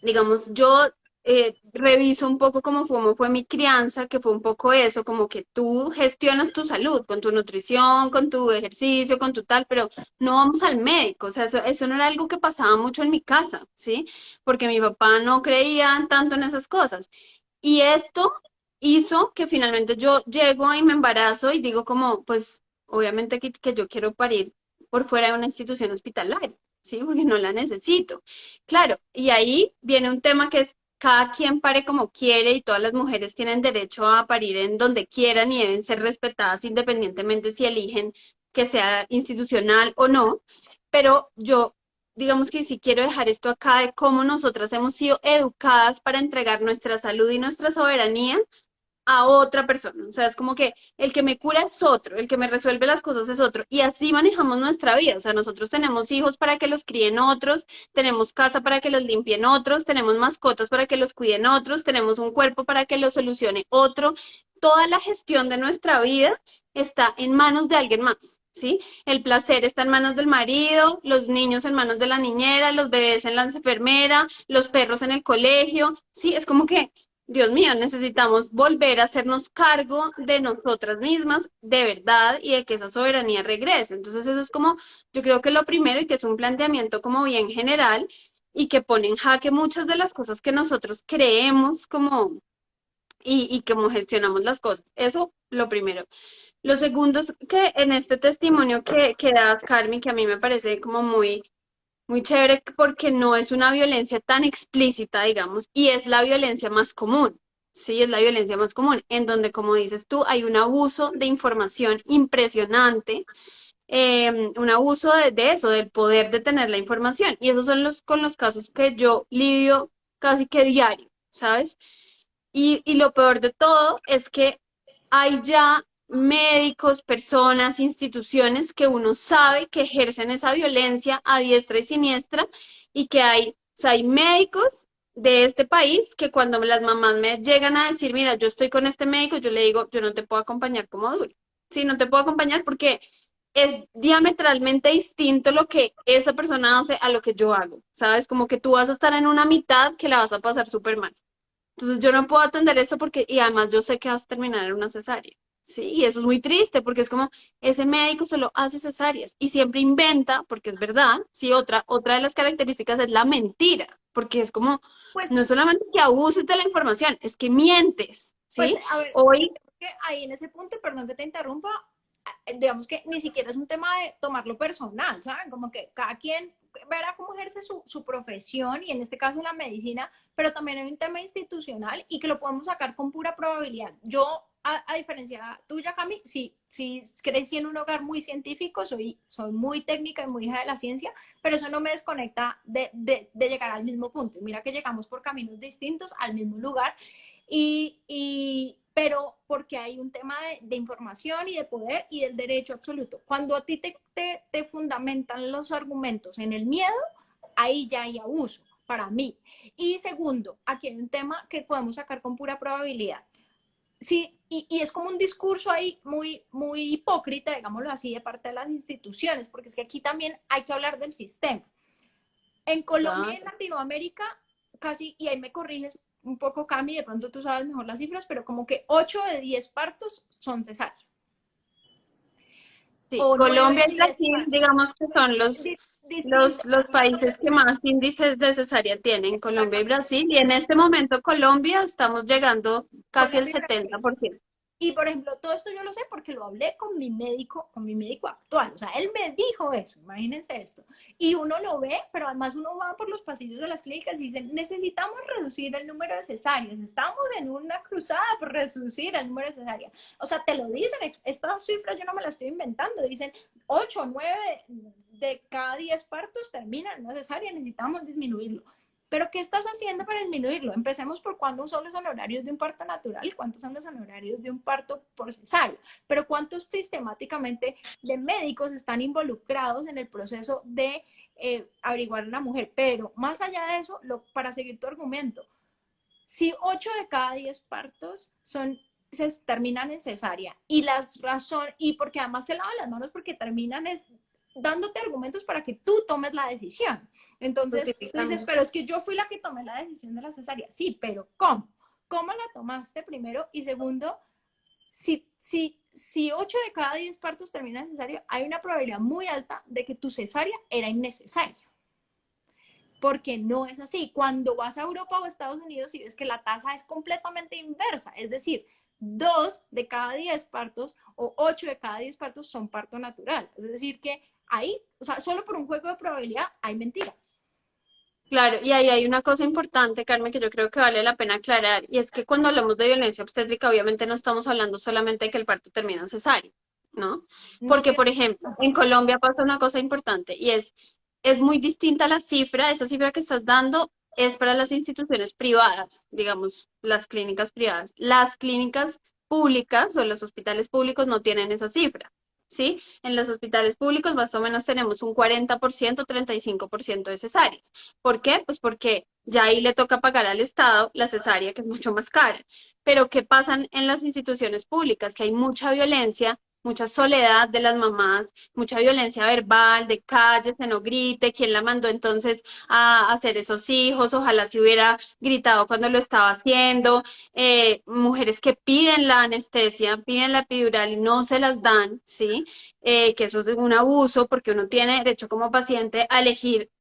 digamos, yo reviso un poco cómo fue mi crianza, que fue un poco eso, como que tú gestionas tu salud con tu nutrición, con tu ejercicio, con tu tal, pero no vamos al médico, o sea, eso no era algo que pasaba mucho en mi casa, ¿sí? Porque mi papá no creía tanto en esas cosas. Y esto hizo que finalmente yo llego y me embarazo y digo como, pues, obviamente que yo quiero parir por fuera de una institución hospitalaria, ¿sí? Porque no la necesito. Claro, y ahí viene un tema que es cada quien pare como quiere y todas las mujeres tienen derecho a parir en donde quieran y deben ser respetadas independientemente si eligen que sea institucional o no. Pero yo, digamos que sí quiero dejar esto acá de cómo nosotras hemos sido educadas para entregar nuestra salud y nuestra soberanía a otra persona. O sea, es como que el que me cura es otro, el que me resuelve las cosas es otro. Y así manejamos nuestra vida. O sea, nosotros tenemos hijos para que los críen otros, tenemos casa para que los limpien otros, tenemos mascotas para que los cuiden otros, tenemos un cuerpo para que lo solucione otro. Toda la gestión de nuestra vida está en manos de alguien más. ¿Sí? El placer está en manos del marido, los niños en manos de la niñera, los bebés en la enfermera, los perros en el colegio. Sí, es como que Dios mío, necesitamos volver a hacernos cargo de nosotras mismas de verdad y de que esa soberanía regrese. Entonces eso es como, yo creo que lo primero y que es un planteamiento como bien general y que pone en jaque muchas de las cosas que nosotros creemos como y cómo gestionamos las cosas. Eso lo primero. Lo segundo es que en este testimonio que das, Carmen, que a mí me parece como muy chévere porque no es una violencia tan explícita, digamos, y es la violencia más común. Sí, es la violencia más común, en donde, como dices tú, hay un abuso de información impresionante, un abuso de eso, del poder de tener la información. Y esos son con los casos que yo lidio casi que diario, ¿sabes? Y lo peor de todo es que hay ya médicos, personas, instituciones que uno sabe que ejercen esa violencia a diestra y siniestra y que hay, o sea, hay médicos de este país que cuando las mamás me llegan a decir, mira, yo estoy con este médico, yo le digo, yo no te puedo acompañar como dure. Sí, no te puedo acompañar porque es diametralmente distinto lo que esa persona hace a lo que yo hago, ¿sabes? Como que tú vas a estar en una mitad que la vas a pasar súper mal. Entonces yo no puedo atender eso porque, y además yo sé que vas a terminar en una cesárea. Sí, y eso es muy triste porque es como ese médico solo hace cesáreas y siempre inventa, porque es verdad, sí, otra de las características es la mentira, porque es como, Pues, no es solamente que abuses de la información, es que mientes, pues, ¿sí? a ver, Hoy, que ahí en ese punto, perdón que te interrumpa, digamos que ni siquiera es un tema de tomarlo personal, ¿saben? Como que cada quien verá cómo ejerce su profesión y en este caso la medicina, pero también hay un tema institucional y que lo podemos sacar con pura probabilidad. Yo, a diferencia tuya, Cami, sí crecí en un hogar muy científico, soy muy técnica y muy hija de la ciencia, pero eso no me desconecta de llegar al mismo punto. Y mira que llegamos por caminos distintos al mismo lugar pero porque hay un tema de información y de poder y del derecho absoluto. Cuando a ti te fundamentan los argumentos en el miedo, ahí ya hay abuso para mí. Y segundo, aquí hay un tema que podemos sacar con pura probabilidad. Sí, y es como un discurso ahí muy hipócrita, digámoslo así, de parte de las instituciones, porque es que aquí también hay que hablar del sistema. En Colombia y en Latinoamérica, casi, y ahí me corriges un poco, Cami, de pronto tú sabes mejor las cifras, pero como que 8 de 10 partos son cesáreas. sí, O 9 Colombia de y 10 Brasil, partos. digamos que son Distinto. los países que más índices de cesárea tienen, Colombia y Brasil, y en este momento Colombia estamos llegando casi al Colombia y Brasil. 70%. Y por ejemplo, todo esto yo lo sé porque lo hablé con mi médico actual. O sea, él me dijo eso, imagínense esto. Y uno lo ve, pero además uno va por los pasillos de las clínicas y dicen, necesitamos reducir el número de cesáreas. Estamos en una cruzada por reducir el número de cesáreas. O sea, te lo dicen, estas cifras yo no me las estoy inventando. Dicen 8, 9 de cada 10 partos terminan en una cesárea, necesitamos disminuirlo. Pero ¿qué estás haciendo para disminuirlo? Empecemos por cuándo son los honorarios de un parto natural y cuántos son los honorarios de un parto por cesárea. Pero cuántos sistemáticamente de médicos están involucrados en el proceso de averiguar a una mujer. Pero más allá de eso, para seguir tu argumento, si 8 de cada 10 partos son se terminan en cesárea y las razones, y porque además se lavan las manos porque terminan es dándote argumentos para que tú tomes la decisión. Entonces tú dices, Justificando. pero es que yo fui la que tomé la decisión de la cesárea. Sí, pero ¿cómo? ¿Cómo la tomaste primero? Y segundo, si 8 de cada 10 partos terminan en cesárea, hay una probabilidad muy alta de que tu cesárea era innecesaria. Porque no es así. Cuando vas a Europa o Estados Unidos y ves que la tasa es completamente inversa, es decir, 2 de cada 10 partos o 8 de cada 10 partos son parto natural. Es decir, que ahí, o sea, solo por un juego de probabilidad hay mentiras. Claro, y ahí hay una cosa importante, Carmen, que yo creo que vale la pena aclarar, y es que cuando hablamos de violencia obstétrica, obviamente no estamos hablando solamente de que el parto termina en cesárea, ¿no? No Porque, tiene... por ejemplo, en Colombia pasa una cosa importante, y es muy distinta la cifra, esa cifra que estás dando es para las instituciones privadas, digamos, las clínicas privadas. Las clínicas públicas o los hospitales públicos no tienen esa cifra. ¿Sí? En los hospitales públicos más o menos tenemos un 40%, 35% de cesáreas. ¿Por qué? Pues porque ya ahí le toca pagar al Estado la cesárea, que es mucho más cara. Pero ¿qué pasa en las instituciones públicas? Que hay mucha violencia, mucha soledad de las mamás, mucha violencia verbal, de calle, se no grite, quién la mandó entonces a hacer esos hijos, ojalá se hubiera gritado cuando lo estaba haciendo, mujeres que piden la anestesia, piden la epidural y no se las dan, ¿sí? Que eso es un abuso porque uno tiene derecho como paciente a elegir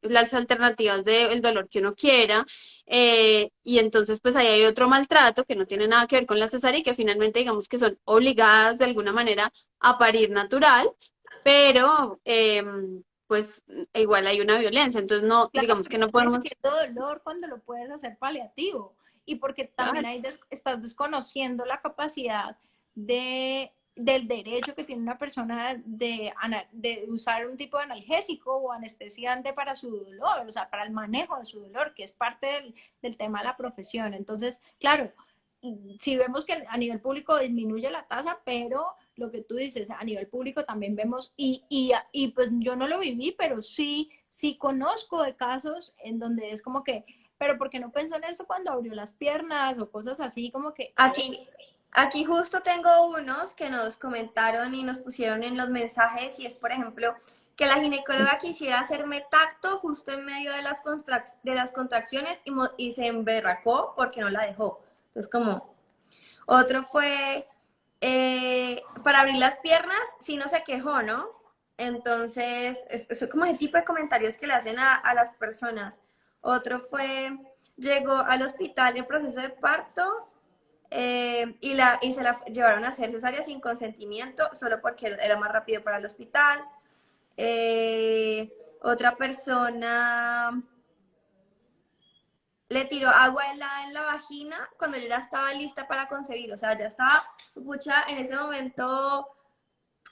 las alternativas del dolor que uno quiera. Y entonces pues ahí hay otro maltrato que no tiene nada que ver con la cesárea y que finalmente digamos que son obligadas de alguna manera a parir natural, pero pues igual hay una violencia, entonces no, Claro, digamos que porque no estás podemos... ejerciendo dolor cuando lo puedes hacer paliativo y porque también Claro. estás desconociendo la capacidad del derecho que tiene una persona de usar un tipo de analgésico o anestesiante para su dolor, o sea, para el manejo de su dolor, que es parte del tema de la profesión. Entonces, claro, si vemos que a nivel público disminuye la tasa, pero lo que tú dices, a nivel público también vemos, y pues yo no lo viví, pero sí conozco de casos en donde es como que, pero ¿por qué no pensó en eso cuando abrió las piernas o cosas así como que, Aquí justo tengo unos que nos comentaron y nos pusieron en los mensajes y es, por ejemplo, que la ginecóloga quisiera hacerme tacto justo en medio de de las contracciones y se emberracó porque no la dejó. Entonces, como otro fue para abrir las piernas, sí no se quejó, ¿no? Entonces, es como ese tipo de comentarios que le hacen a las personas. Otro fue, llegó al hospital en proceso de parto y se la llevaron a hacer cesárea sin consentimiento, solo porque era más rápido para el hospital. Otra persona le tiró agua helada en la vagina cuando ella ya estaba lista para concebir, o sea, ya estaba, pucha, en ese momento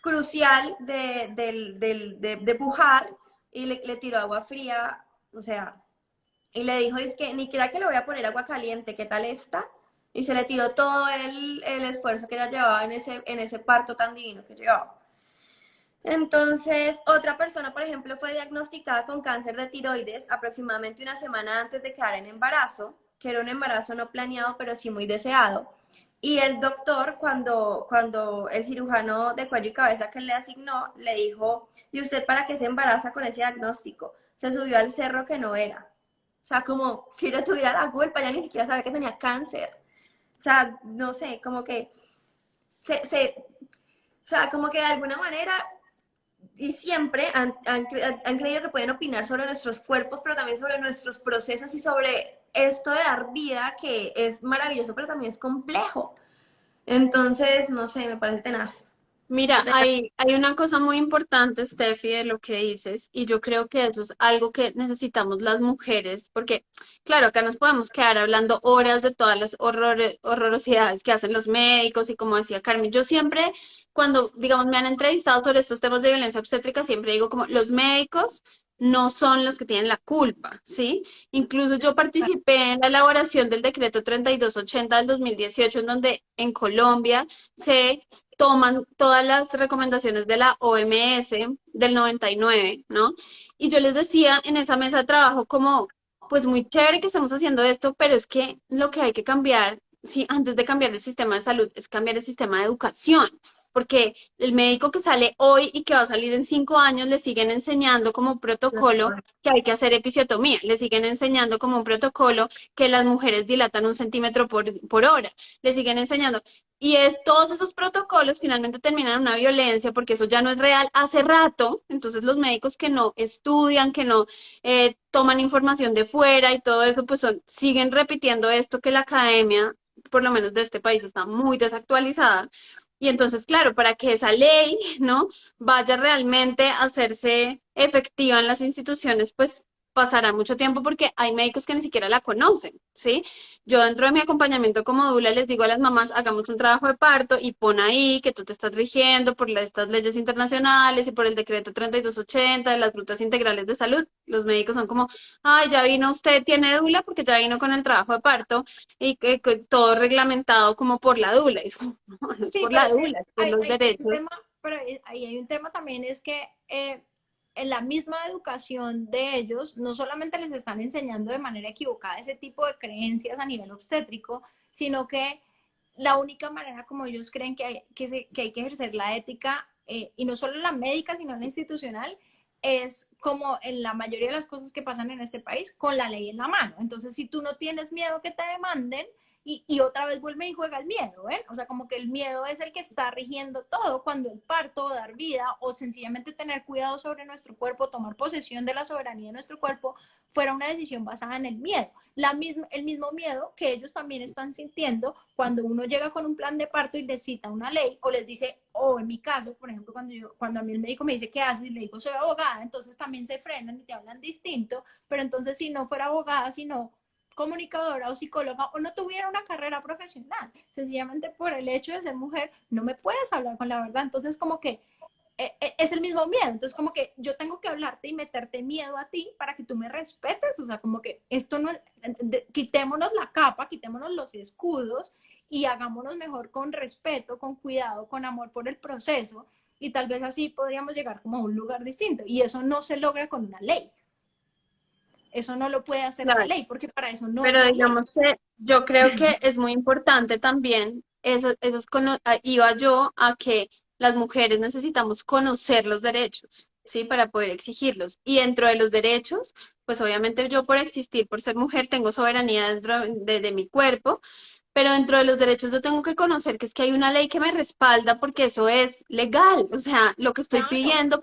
crucial de pujar y le tiró agua fría, o sea, y le dijo, es que ni quiera que le voy a poner agua caliente, ¿qué tal está? Y se le tiró todo el esfuerzo que ella llevaba en ese parto tan divino que llevaba. Entonces, otra persona, por ejemplo, fue diagnosticada con cáncer de tiroides aproximadamente una semana antes de quedar en embarazo, que era un embarazo no planeado, pero sí muy deseado. Y el doctor, cuando el cirujano de cuello y cabeza que le asignó, le dijo, ¿y usted para qué se embaraza con ese diagnóstico? Se subió al cerro que no era. O sea, como si ella tuviera la culpa, ya ni siquiera sabía que tenía cáncer. O sea, no sé, como que o sea, como que de alguna manera y siempre han creído que pueden opinar sobre nuestros cuerpos, pero también sobre nuestros procesos y sobre esto de dar vida, que es maravilloso, pero también es complejo. Entonces, no sé, me parece tenaz. Mira, hay una cosa muy importante, Steffi, de lo que dices, y yo creo que eso es algo que necesitamos las mujeres, porque, claro, acá nos podemos quedar hablando horas de todas las horrorosidades que hacen los médicos, y como decía Carmen, yo siempre, cuando, digamos, me han entrevistado sobre estos temas de violencia obstétrica, siempre digo como los médicos no son los que tienen la culpa, ¿sí? Incluso yo participé en la elaboración del decreto 3280 del 2018, en donde en Colombia se toman todas las recomendaciones de la OMS del 99, ¿no? Y yo les decía en esa mesa de trabajo como, pues muy chévere que estamos haciendo esto, pero es que lo que hay que cambiar sí, antes de cambiar el sistema de salud, es cambiar el sistema de educación, porque el médico que sale hoy y que va a salir en 5 años le siguen enseñando como un protocolo que hay que hacer episiotomía, le siguen enseñando como un protocolo que las mujeres dilatan 1 centímetro por hora, le siguen enseñando. Y todos esos protocolos finalmente terminan en una violencia porque eso ya no es real hace rato. Entonces los médicos que no estudian, que no toman información de fuera y todo eso, pues siguen repitiendo esto que la academia, por lo menos de este país, está muy desactualizada. Y entonces, claro, para que esa ley, ¿no? Vaya realmente a hacerse efectiva en las instituciones, pues pasará mucho tiempo porque hay médicos que ni siquiera la conocen, ¿sí? Yo dentro de mi acompañamiento como doula les digo a las mamás, hagamos un trabajo de parto y pon ahí que tú te estás rigiendo por estas leyes internacionales y por el decreto 3280 de las rutas integrales de salud. Los médicos son como, ay, ya vino usted, tiene doula porque ya vino con el trabajo de parto y que todo reglamentado como por la doula. Y es como, no, no es Sí, por pero la es que doula, es por los hay un derechos. tema, pero ahí hay un tema también, es que en la misma educación de ellos, no solamente les están enseñando de manera equivocada ese tipo de creencias a nivel obstétrico, sino que la única manera como ellos creen que hay que ejercer la ética, y no solo la médica, sino la institucional, es como en la mayoría de las cosas que pasan en este país, con la ley en la mano. Entonces, si tú no tienes miedo que te demanden, y otra vez vuelve y juega el miedo, ¿ven? O sea, como que el miedo es el que está rigiendo todo cuando el parto, dar vida o sencillamente tener cuidado sobre nuestro cuerpo, tomar posesión de la soberanía de nuestro cuerpo, fuera una decisión basada en el miedo. El mismo miedo que ellos también están sintiendo cuando uno llega con un plan de parto y les cita una ley o les dice, o en mi caso, por ejemplo, cuando a mí el médico me dice qué haces y le digo soy abogada, entonces también se frenan y te hablan distinto, pero entonces si no fuera abogada, sino comunicadora o psicóloga o no tuviera una carrera profesional, sencillamente por el hecho de ser mujer, no me puedes hablar con la verdad. Entonces, como que es el mismo miedo. Entonces, como que yo tengo que hablarte y meterte miedo a ti para que tú me respetes. O sea, como que esto no es, quitémonos la capa, quitémonos los escudos y hagámonos mejor con respeto, con cuidado, con amor por el proceso. Y tal vez así podríamos llegar como a un lugar distinto. Y eso no se logra con una ley. Eso no lo puede hacer la Claro. ley, porque para eso no es Pero la ley. digamos que yo creo que es muy importante también, iba yo a que las mujeres necesitamos conocer los derechos, ¿sí? Para poder exigirlos. Y dentro de los derechos, pues obviamente yo por existir, por ser mujer, tengo soberanía dentro de mi cuerpo, pero dentro de los derechos yo tengo que conocer que es que hay una ley que me respalda porque eso es legal, o sea, lo que estoy Claro. pidiendo,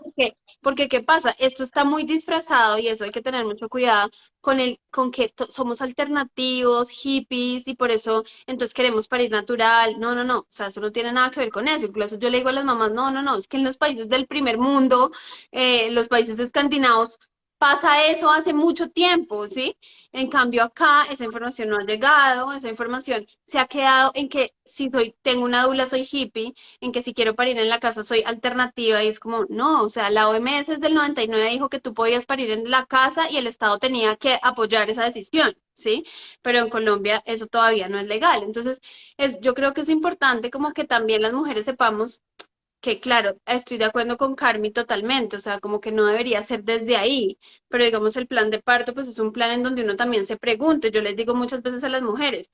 porque ¿qué pasa? Esto está muy disfrazado y eso hay que tener mucho cuidado con que somos alternativos, hippies y por eso entonces queremos parir natural. No, no, no, o sea, eso no tiene nada que ver con eso. Incluso yo le digo a las mamás, no, no, no, es que en los países del primer mundo, los países escandinavos, pasa eso hace mucho tiempo, ¿sí? En cambio acá esa información no ha llegado, esa información se ha quedado en que si tengo una dula soy hippie, en que si quiero parir en la casa soy alternativa y es como, no, o sea, la OMS desde el 99 dijo que tú podías parir en la casa y el Estado tenía que apoyar esa decisión, ¿sí? Pero en Colombia eso todavía no es legal. Entonces, yo creo que es importante como que también las mujeres sepamos que claro, estoy de acuerdo con Carmi totalmente, o sea, como que no debería ser desde ahí, pero digamos el plan de parto, pues es un plan en donde uno también se pregunte, yo les digo muchas veces a las mujeres,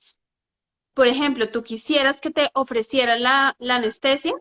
por ejemplo, ¿tú quisieras que te ofrecieran la anestesia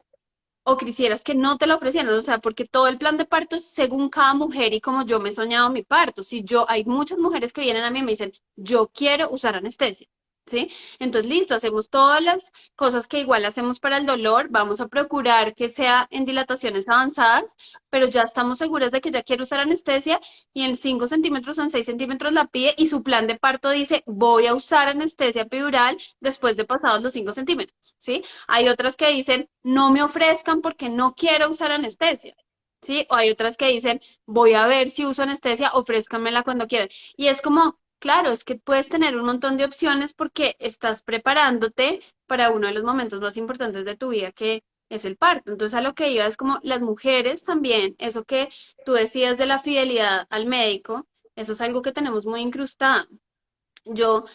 o quisieras que no te la ofrecieran? O sea, porque todo el plan de parto es según cada mujer y como yo me he soñado mi parto. Si yo, hay muchas mujeres que vienen a mí y me dicen, yo quiero usar anestesia. ¿Sí? Entonces, listo, hacemos todas las cosas que igual hacemos para el dolor, vamos a procurar que sea en dilataciones avanzadas, pero ya estamos seguras de que ya quiere usar anestesia y en 5 centímetros o en 6 centímetros la pide y su plan de parto dice, voy a usar anestesia epidural después de pasados los 5 centímetros, ¿sí? Hay otras que dicen, no me ofrezcan porque no quiero usar anestesia, ¿sí? O hay otras que dicen, voy a ver si uso anestesia, ofrézcanmela cuando quieran. Y es como, claro, es que puedes tener un montón de opciones porque estás preparándote para uno de los momentos más importantes de tu vida, que es el parto. Entonces, a lo que iba es como las mujeres también, eso que tú decías de la fidelidad al médico, eso es algo que tenemos muy incrustado. Yo,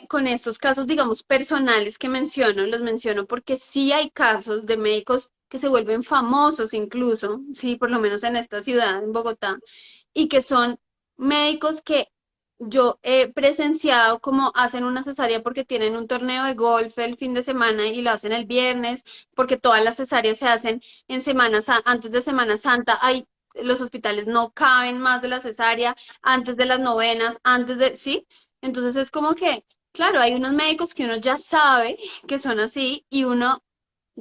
con estos casos, digamos, personales que menciono, los menciono porque sí hay casos de médicos que se vuelven famosos incluso, sí, por lo menos en esta ciudad, en Bogotá, y que son médicos que yo he presenciado cómo hacen una cesárea porque tienen un torneo de golf el fin de semana y lo hacen el viernes, porque todas las cesáreas se hacen en antes de Semana Santa. Los hospitales no caben más de la cesárea, antes de las novenas, ¿sí? Entonces es como que, claro, hay unos médicos que uno ya sabe que son así y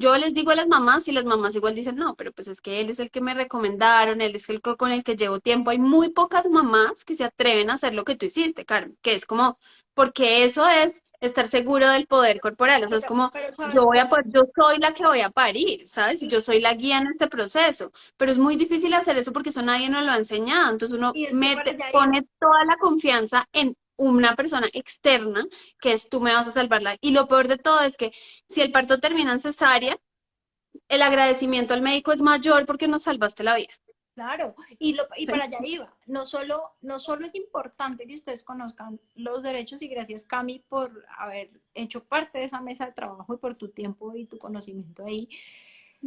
yo les digo a las mamás y las mamás igual dicen, no, pero pues es que él es el que me recomendaron, él es el con el que llevo tiempo. Hay muy pocas mamás que se atreven a hacer lo que tú hiciste, Carmen, que es como, porque eso es estar seguro del poder corporal. O sea, es como, Pero yo ¿sabes voy qué? a, yo soy la que voy a parir, ¿sabes? Y Y, yo soy la guía en este proceso. Pero es muy difícil hacer eso porque eso nadie nos lo ha enseñado. Entonces uno y es que para allá iba. pone toda la confianza en una persona externa, que es tú me vas a salvarla. Y lo peor de todo es que si el parto termina en cesárea, el agradecimiento al médico es mayor porque nos salvaste la vida. Claro, y para ¿Sí? allá iba. No solo es importante que ustedes conozcan los derechos, y gracias Cami por haber hecho parte de esa mesa de trabajo y por tu tiempo y tu conocimiento ahí,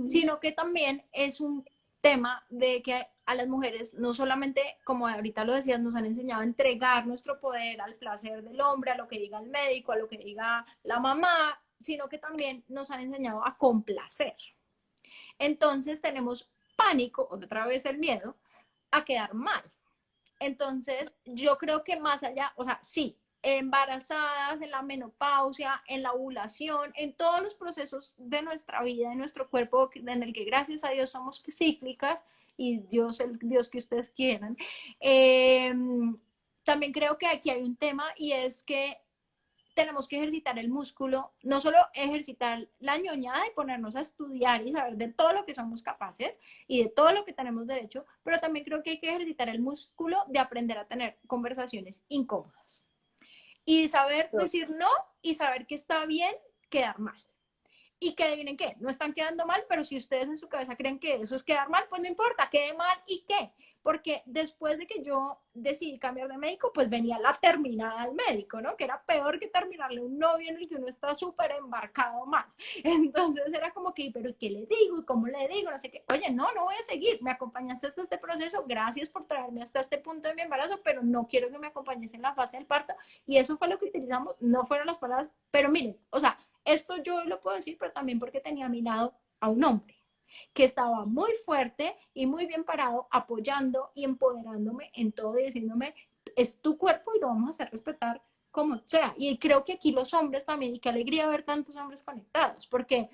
sino que también es un tema de que a las mujeres, no solamente, como ahorita lo decías, nos han enseñado a entregar nuestro poder al placer del hombre, a lo que diga el médico, a lo que diga la mamá, sino que también nos han enseñado a complacer. Entonces tenemos pánico, otra vez el miedo, a quedar mal. Entonces yo creo que más allá, o sea, sí, embarazadas, en la menopausia, en la ovulación, en todos los procesos de nuestra vida, en nuestro cuerpo, en el que gracias a Dios somos cíclicas y Dios, el Dios que ustedes quieran. Eh, También creo que aquí hay un tema y es que tenemos que ejercitar el músculo, no solo ejercitar la ñoñada y ponernos a estudiar y saber de todo lo que somos capaces y de todo lo que tenemos derecho, pero también creo que hay que ejercitar el músculo de aprender a tener conversaciones incómodas y saber decir no y saber que está bien quedar mal. Y que adivinen qué, no están quedando mal, pero si ustedes en su cabeza creen que eso es quedar mal, pues no importa, quede mal y qué. Porque después de que yo decidí cambiar de médico, pues venía la terminada al médico, ¿no? Que era peor que terminarle un novio en el que uno está súper embarcado mal. Entonces era como que, pero ¿qué le digo? ¿Y cómo le digo? No sé qué. Oye, no, no voy a seguir. Me acompañaste hasta este proceso. Gracias por traerme hasta este punto de mi embarazo, pero no quiero que me acompañes en la fase del parto. Y eso fue lo que utilizamos. No fueron las palabras, pero miren, o sea, esto yo lo puedo decir, pero también porque tenía a mi lado a un hombre que estaba muy fuerte y muy bien parado, apoyando y empoderándome en todo y diciéndome, es tu cuerpo y lo vamos a hacer respetar como sea. Y creo que aquí los hombres también, y qué alegría ver tantos hombres conectados, porque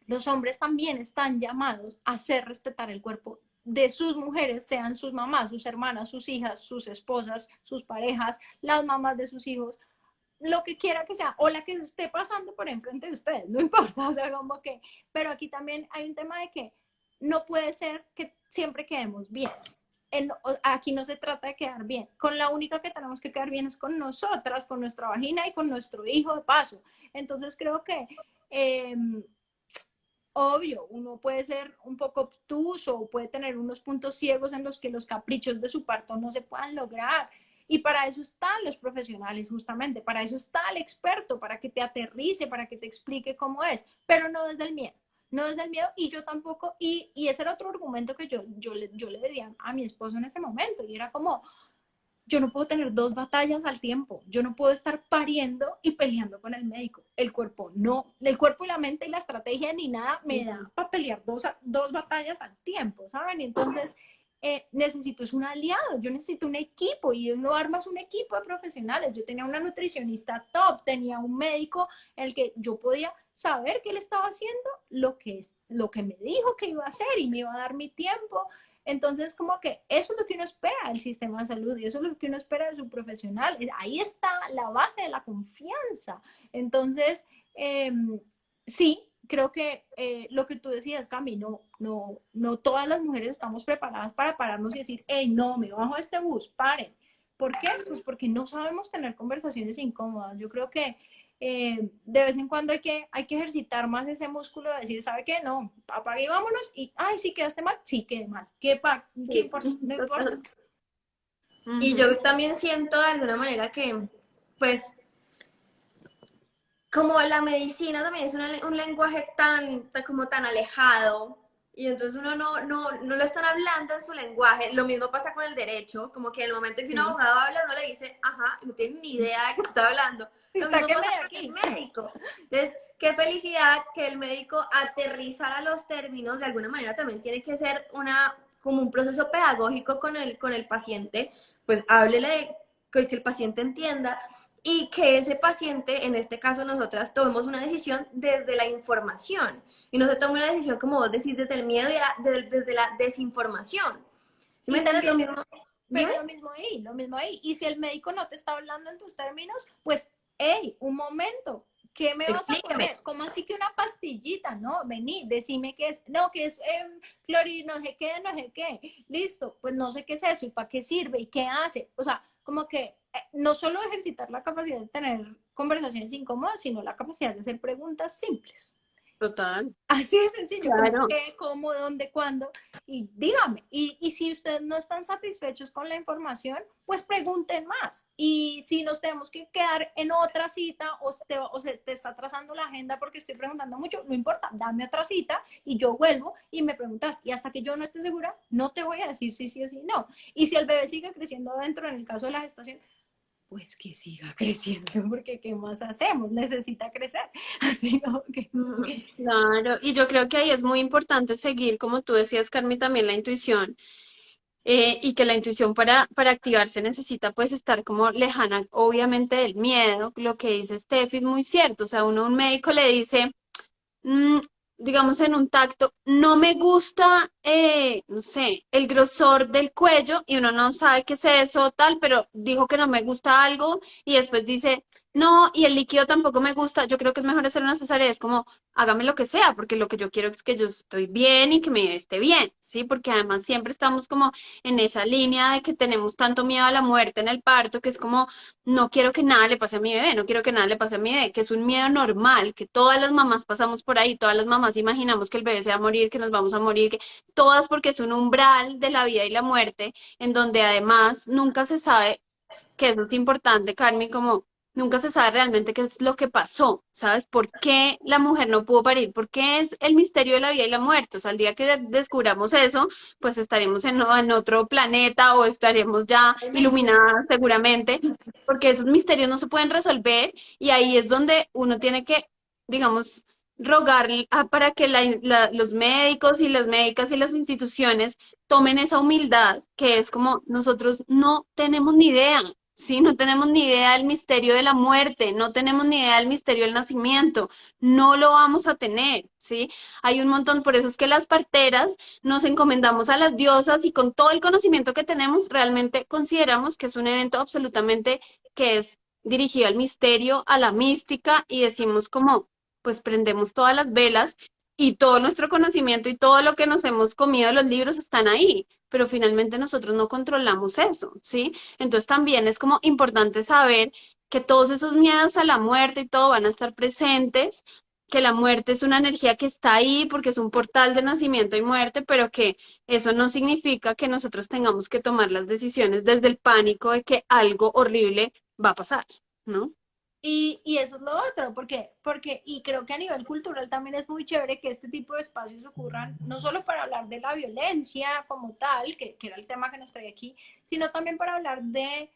los hombres también están llamados a hacer respetar el cuerpo de sus mujeres, sean sus mamás, sus hermanas, sus hijas, sus esposas, sus parejas, las mamás de sus hijos, lo que quiera que sea, o la que esté pasando por enfrente de ustedes, no importa, o sea, como que, pero aquí también hay un tema de que no puede ser que siempre quedemos bien. Aquí no se trata de quedar bien, con la única que tenemos que quedar bien es con nosotras, con nuestra vagina y con nuestro hijo de paso. Entonces creo que eh, obvio, uno puede ser un poco obtuso, puede tener unos puntos ciegos en los que los caprichos de su parto no se puedan lograr. Y para eso están los profesionales, justamente, para eso está el experto, para que te aterrice, para que te explique cómo es, pero no desde el miedo, no desde el miedo, y yo tampoco, y ese era otro argumento que yo le decía a mi esposo en ese momento, y era como, yo no puedo tener dos batallas al tiempo, yo no puedo estar pariendo y peleando con el médico. El cuerpo no, el cuerpo y la mente y la estrategia ni nada me da para pelear dos batallas al tiempo, ¿saben? Entonces, necesito es un aliado, yo necesito un equipo y no armas un equipo de profesionales. Yo tenía una nutricionista top, tenía un médico en el que yo podía saber que él estaba haciendo lo que me dijo que iba a hacer y me iba a dar mi tiempo. Entonces, como que eso es lo que uno espera del sistema de salud y eso es lo que uno espera de su profesional. Ahí está la base de la confianza. Entonces, sí, creo que lo que tú decías, Cami, no todas las mujeres estamos preparadas para pararnos y decir, hey, no, me bajo de este bus, paren. ¿Por qué? Pues porque no sabemos tener conversaciones incómodas. Yo creo que de vez en cuando hay que ejercitar más ese músculo de decir, ¿sabe qué? No, apague y vámonos. Y, ay, sí quedaste mal, sí quedé mal. ¿Qué Sí, importa? No importa. Y ujú. yo también siento de alguna manera que, pues, como la medicina también es un lenguaje como tan alejado y entonces uno no lo están hablando en su lenguaje. Lo mismo pasa con el derecho, como que en el momento en que un Sí, abogado habla, uno le dice, ajá, no tiene ni idea de qué está hablando. sí, Lo mismo sáqueme pasa de con el aquí. médico. Entonces, qué felicidad que el médico aterrizara los términos, de alguna manera también tiene que ser como un proceso pedagógico con el paciente, pues háblele que el paciente entienda y que ese paciente, en este caso nosotras, tomemos una decisión desde la información y no se tome una decisión, como vos decís, desde el miedo y desde la desinformación. ¿Sí me Y entiendes lo también, mismo? pero Dime, lo mismo ahí. Y si el médico no te está hablando en tus términos, pues, hey, un momento, ¿qué me vas a explíqueme. poner? ¿Cómo así que una pastillita? No, vení, decime qué es. No, que es clorino, no sé qué, no sé qué. Listo, pues no sé qué es eso y para qué sirve y qué hace. O sea, como que no solo ejercitar la capacidad de tener conversaciones incómodas, sino la capacidad de hacer preguntas simples. Total, Así de sencillo, como claro. qué, cómo, dónde, cuándo, y dígame. Y si ustedes no están satisfechos con la información, pues pregunten más. Y si nos tenemos que quedar en otra cita o se te está trazando la agenda porque estoy preguntando mucho, no importa, dame otra cita y yo vuelvo y me preguntas. Y hasta que yo no esté segura, no te voy a decir sí, sí o sí, no. Y si el bebé sigue creciendo dentro, en el caso de la gestación, pues que siga creciendo, porque ¿qué más hacemos? Necesita crecer. Así como que... Claro, y yo creo que ahí es muy importante seguir, como tú decías, Carmen, también la intuición, y que la intuición para activarse necesita pues estar como lejana, obviamente, del miedo. Lo que dice Steffi es muy cierto, o sea, uno a un médico le dice, mm, digamos en un tacto, no me gusta, no sé, el grosor del cuello y uno no sabe qué es eso, tal, pero dijo que no me gusta algo y después dice, no, y el líquido tampoco me gusta, yo creo que es mejor hacer una cesárea, es como, hágame lo que sea, porque lo que yo quiero es que yo estoy bien y que mi bebé esté bien, ¿sí? Porque además siempre estamos como en esa línea de que tenemos tanto miedo a la muerte en el parto, que es como, no quiero que nada le pase a mi bebé, no quiero que nada le pase a mi bebé, que es un miedo normal, que todas las mamás pasamos por ahí, todas las mamás imaginamos que el bebé se va a morir, que nos vamos a morir, que todas porque es un umbral de la vida y la muerte, en donde además nunca se sabe, que eso es importante, Carmen, como nunca se sabe realmente qué es lo que pasó, ¿sabes? ¿Por qué la mujer no pudo parir? ¿Por qué es el misterio de la vida y la muerte? O sea, el día que descubramos eso, pues estaremos en otro planeta o estaremos ya iluminadas seguramente, porque esos misterios no se pueden resolver y ahí es donde uno tiene que, digamos, rogar para que los médicos y las médicas y las instituciones tomen esa humildad, que es como nosotros no tenemos ni idea, ¿sí? No tenemos ni idea del misterio de la muerte, no tenemos ni idea del misterio del nacimiento, no lo vamos a tener, ¿sí? Hay un montón, por eso es que las parteras nos encomendamos a las diosas y con todo el conocimiento que tenemos, realmente consideramos que es un evento absolutamente que es dirigido al misterio, a la mística y decimos como, pues prendemos todas las velas y todo nuestro conocimiento y todo lo que nos hemos comido de los libros están ahí, pero finalmente nosotros no controlamos eso, ¿sí? Entonces también es como importante saber que todos esos miedos a la muerte y todo van a estar presentes, que la muerte es una energía que está ahí porque es un portal de nacimiento y muerte, pero que eso no significa que nosotros tengamos que tomar las decisiones desde el pánico de que algo horrible va a pasar, ¿no? Y eso es lo otro, y creo que a nivel cultural también es muy chévere que este tipo de espacios ocurran, no solo para hablar de la violencia como tal, que era el tema que nos trae aquí, sino también para hablar del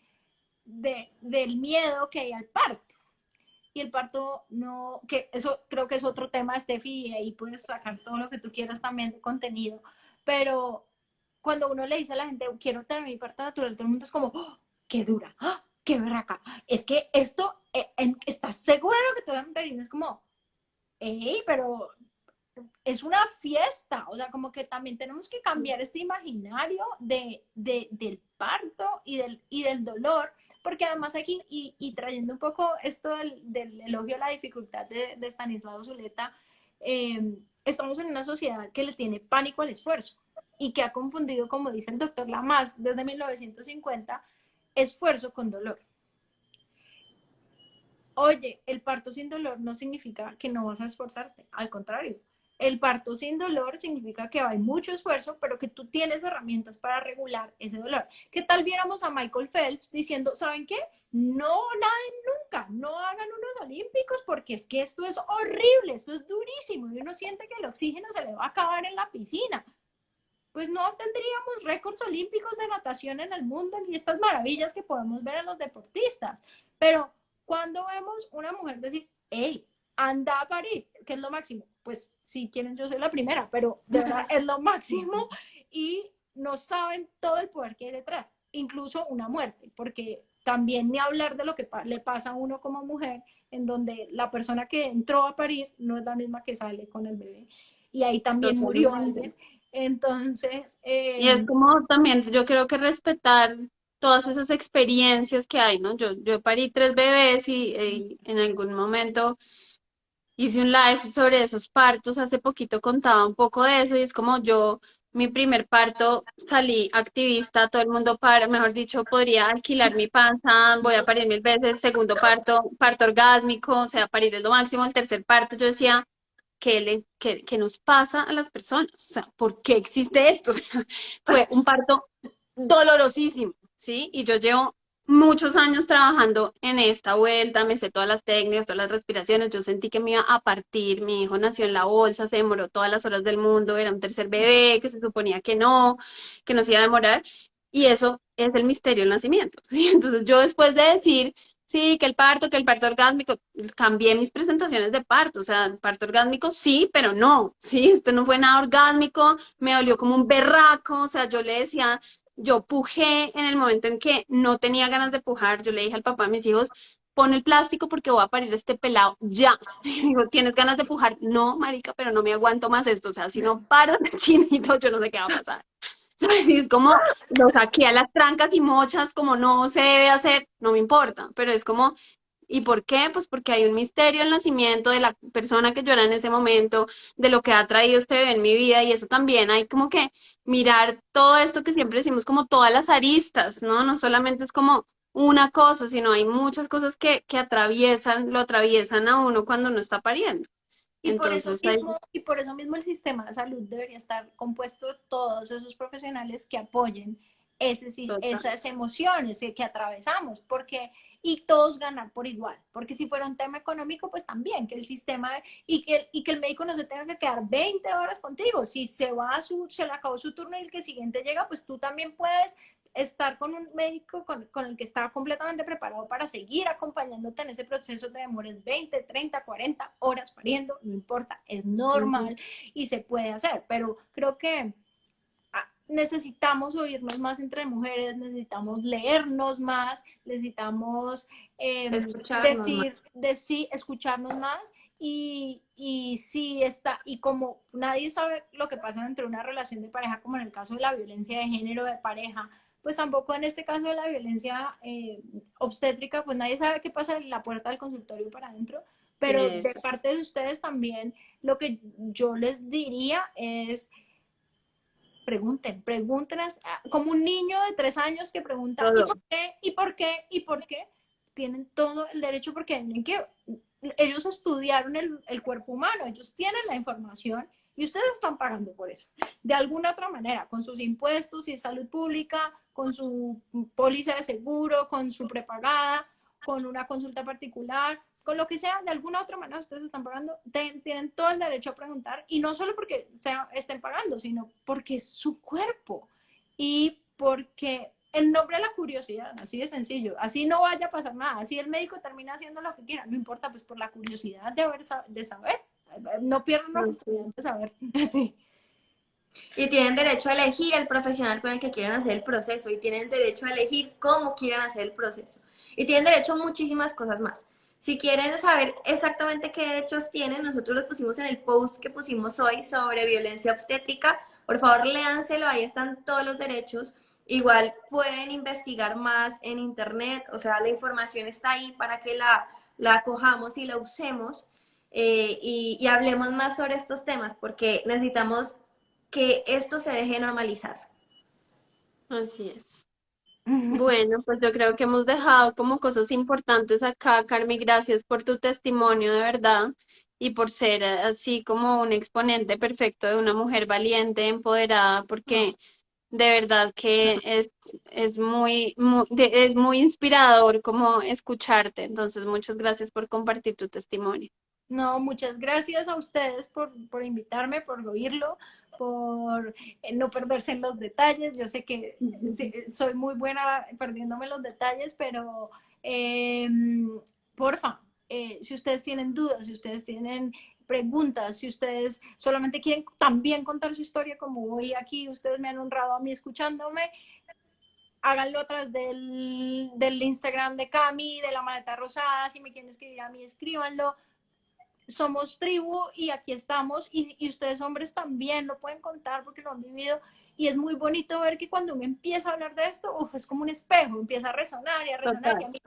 miedo que hay al parto. Y el parto no, que eso creo que es otro tema, Steffi, y ahí puedes sacar todo lo que tú quieras también de contenido, pero cuando uno le dice a la gente, quiero tener mi parto natural, todo el mundo es como, oh, qué dura, oh, qué berraca, es que esto, ¿estás segura de lo que te va a meter? Y uno es como, hey, pero es una fiesta, o sea, como que también tenemos que cambiar este imaginario del parto y del dolor, porque además aquí, trayendo un poco esto del elogio a la dificultad de Stanislao Zuleta, estamos en una sociedad que le tiene pánico al esfuerzo y que ha confundido, como dice el doctor Lamas desde 1950, esfuerzo con dolor. Oye, el parto sin dolor no significa que no vas a esforzarte, al contrario, el parto sin dolor significa que hay mucho esfuerzo, pero que tú tienes herramientas para regular ese dolor. ¿Qué tal viéramos a Michael Phelps diciendo, ¿saben qué? No naden nunca, no hagan unos olímpicos porque es que esto es horrible, esto es durísimo y uno siente que el oxígeno se le va a acabar en la piscina? Pues no tendríamos récords olímpicos de natación en el mundo ni estas maravillas que podemos ver en los deportistas. Pero cuando vemos una mujer decir, hey, anda a parir, que es lo máximo, pues si quieren yo soy la primera, pero de verdad es lo máximo y no saben todo el poder que hay detrás, incluso una muerte, porque también ni hablar de lo que le pasa a uno como mujer, en donde la persona que entró a parir no es la misma que sale con el bebé y ahí también murió Totalmente. alguien. Entonces, Y es como también, yo creo que respetar todas esas experiencias que hay, ¿no? Yo parí 3 bebés y en algún momento hice un live sobre esos partos, hace poquito contaba un poco de eso y es como yo, mi primer parto salí activista, todo el mundo para, mejor dicho, podría alquilar mi panza, voy a parir 1000 veces, segundo parto, parto orgásmico, o sea, parir es lo máximo, el tercer parto, yo decía, ¿qué nos pasa a las personas? O sea, ¿por qué existe esto? O sea, fue un parto dolorosísimo, ¿sí? Y yo llevo muchos años trabajando en esta vuelta, me sé todas las técnicas, todas las respiraciones, yo sentí que me iba a partir, mi hijo nació en la bolsa, se demoró todas las horas del mundo, era un tercer bebé, que se suponía que no se iba a demorar, y eso es el misterio del nacimiento, ¿sí? Entonces yo después de decir, sí, que el parto orgásmico, cambié mis presentaciones de parto, o sea, parto orgásmico sí, pero no, sí, esto no fue nada orgásmico, me dolió como un berraco, o sea, yo le decía, yo pujé en el momento en que no tenía ganas de pujar. Yo le dije al papá de mis hijos, pon el plástico porque voy a parir este pelado ya. Y digo, ¿tienes ganas de pujar? No, marica, pero no me aguanto más esto. O sea, si no paro el chinito, yo no sé qué va a pasar. ¿Sabes? Y es como, lo saqué a las trancas y mochas, como no se debe hacer, no me importa. Pero es como, ¿y por qué? Pues porque hay un misterio del nacimiento de la persona que llora en ese momento, de lo que ha traído este bebé en mi vida, y eso también hay como que mirar todo esto que siempre decimos como todas las aristas, ¿no? No solamente es como una cosa, sino hay muchas cosas que atraviesan, lo atraviesan a uno cuando uno está pariendo. Entonces, hay, y por eso mismo el sistema de salud debería estar compuesto de todos esos profesionales que apoyen total, esas emociones que atravesamos, porque y todos ganar por igual, porque si fuera un tema económico, pues también que el sistema y que el médico no se tenga que quedar 20 horas contigo, si se va a se le acabó su turno y el que siguiente llega, pues tú también puedes estar con un médico con el que está completamente preparado para seguir acompañándote en ese proceso, te demores 20, 30, 40 horas pariendo, no importa, es ujú, normal y se puede hacer, pero creo que necesitamos oírnos más entre mujeres, necesitamos leernos más, necesitamos Escucharnos más. escucharnos más y sí está, y como nadie sabe lo que pasa entre una relación de pareja, como en el caso de la violencia de género de pareja, pues tampoco en este caso de la violencia obstétrica, pues nadie sabe qué pasa en la puerta del consultorio para adentro, pero de eso, parte de ustedes también, lo que yo les diría es pregunten como un niño de 3 años que pregunta, ¿y todo. por qué? ¿Y por qué? ¿Y por qué? Tienen todo el derecho porque ellos estudiaron el cuerpo humano, ellos tienen la información y ustedes están pagando por eso. De alguna otra manera, con sus impuestos, si es salud pública, con su póliza de seguro, con su prepagada, con una consulta particular, con lo que sea, de alguna otra manera ustedes están pagando, tienen todo el derecho a preguntar y no solo porque estén pagando, sino porque es su cuerpo y porque en nombre de la curiosidad, así de sencillo, así no vaya a pasar nada, así el médico termina haciendo lo que quiera, no importa, pues por la curiosidad de saber, no pierdan la oportunidad de saber, así. Y tienen derecho a elegir el profesional con el que quieran hacer el proceso y tienen derecho a elegir cómo quieran hacer el proceso. Y tienen derecho a muchísimas cosas más. Si quieren saber exactamente qué derechos tienen, nosotros los pusimos en el post que pusimos hoy sobre violencia obstétrica. Por favor, léanselo, ahí están todos los derechos. Igual pueden investigar más en internet, o sea, la información está ahí para que la cojamos y la usemos y hablemos más sobre estos temas, porque necesitamos que esto se deje normalizar. Así es. Bueno, pues yo creo que hemos dejado como cosas importantes acá, Carmi, gracias por tu testimonio, de verdad. y por ser así como un exponente perfecto de una mujer valiente, empoderada, porque de verdad que es es muy inspirador como escucharte. Entonces, muchas gracias por compartir tu testimonio. No, muchas gracias a ustedes por invitarme, por oírlo, por no perderse en los detalles. Yo sé que sí, soy muy buena perdiéndome los detalles, pero eh, porfa, si ustedes tienen dudas, si ustedes tienen preguntas, si ustedes solamente quieren también contar su historia como hoy aquí, ustedes me han honrado a mí escuchándome, háganlo a través del Instagram de Cami, de la maleta rosada, si me quieren escribir a mí, escríbanlo. Somos tribu y aquí estamos y ustedes hombres también lo pueden contar porque lo han vivido y es muy bonito ver que cuando uno empieza a hablar de esto, uf, es como un espejo, empieza a resonar y a resonar Total. y a mí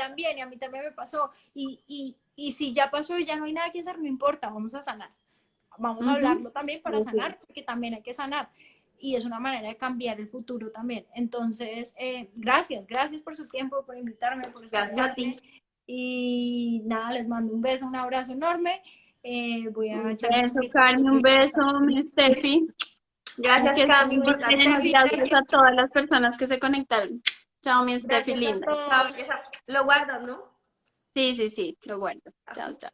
también me pasó y si ya pasó y ya no hay nada que hacer, no importa, vamos a sanar, vamos a Ujú. hablarlo también para Así es. sanar porque también hay que sanar y es una manera de cambiar el futuro también. Entonces, gracias por su tiempo, por invitarme, por Gracias a ti. escucharme y nada, les mando un beso, un abrazo enorme. Voy a Un echarme un beso, poquito Carmen, un beso, mi Steffi. Gracias, Que estés Cami, muy por tu bien. testimonio. Gracias a todas las personas que se conectaron. Chao, mi Steffi Gracias a linda. Chao, todos. belleza. Lo guardas, ¿no? Sí, sí, sí, lo guardo. Chao, chao.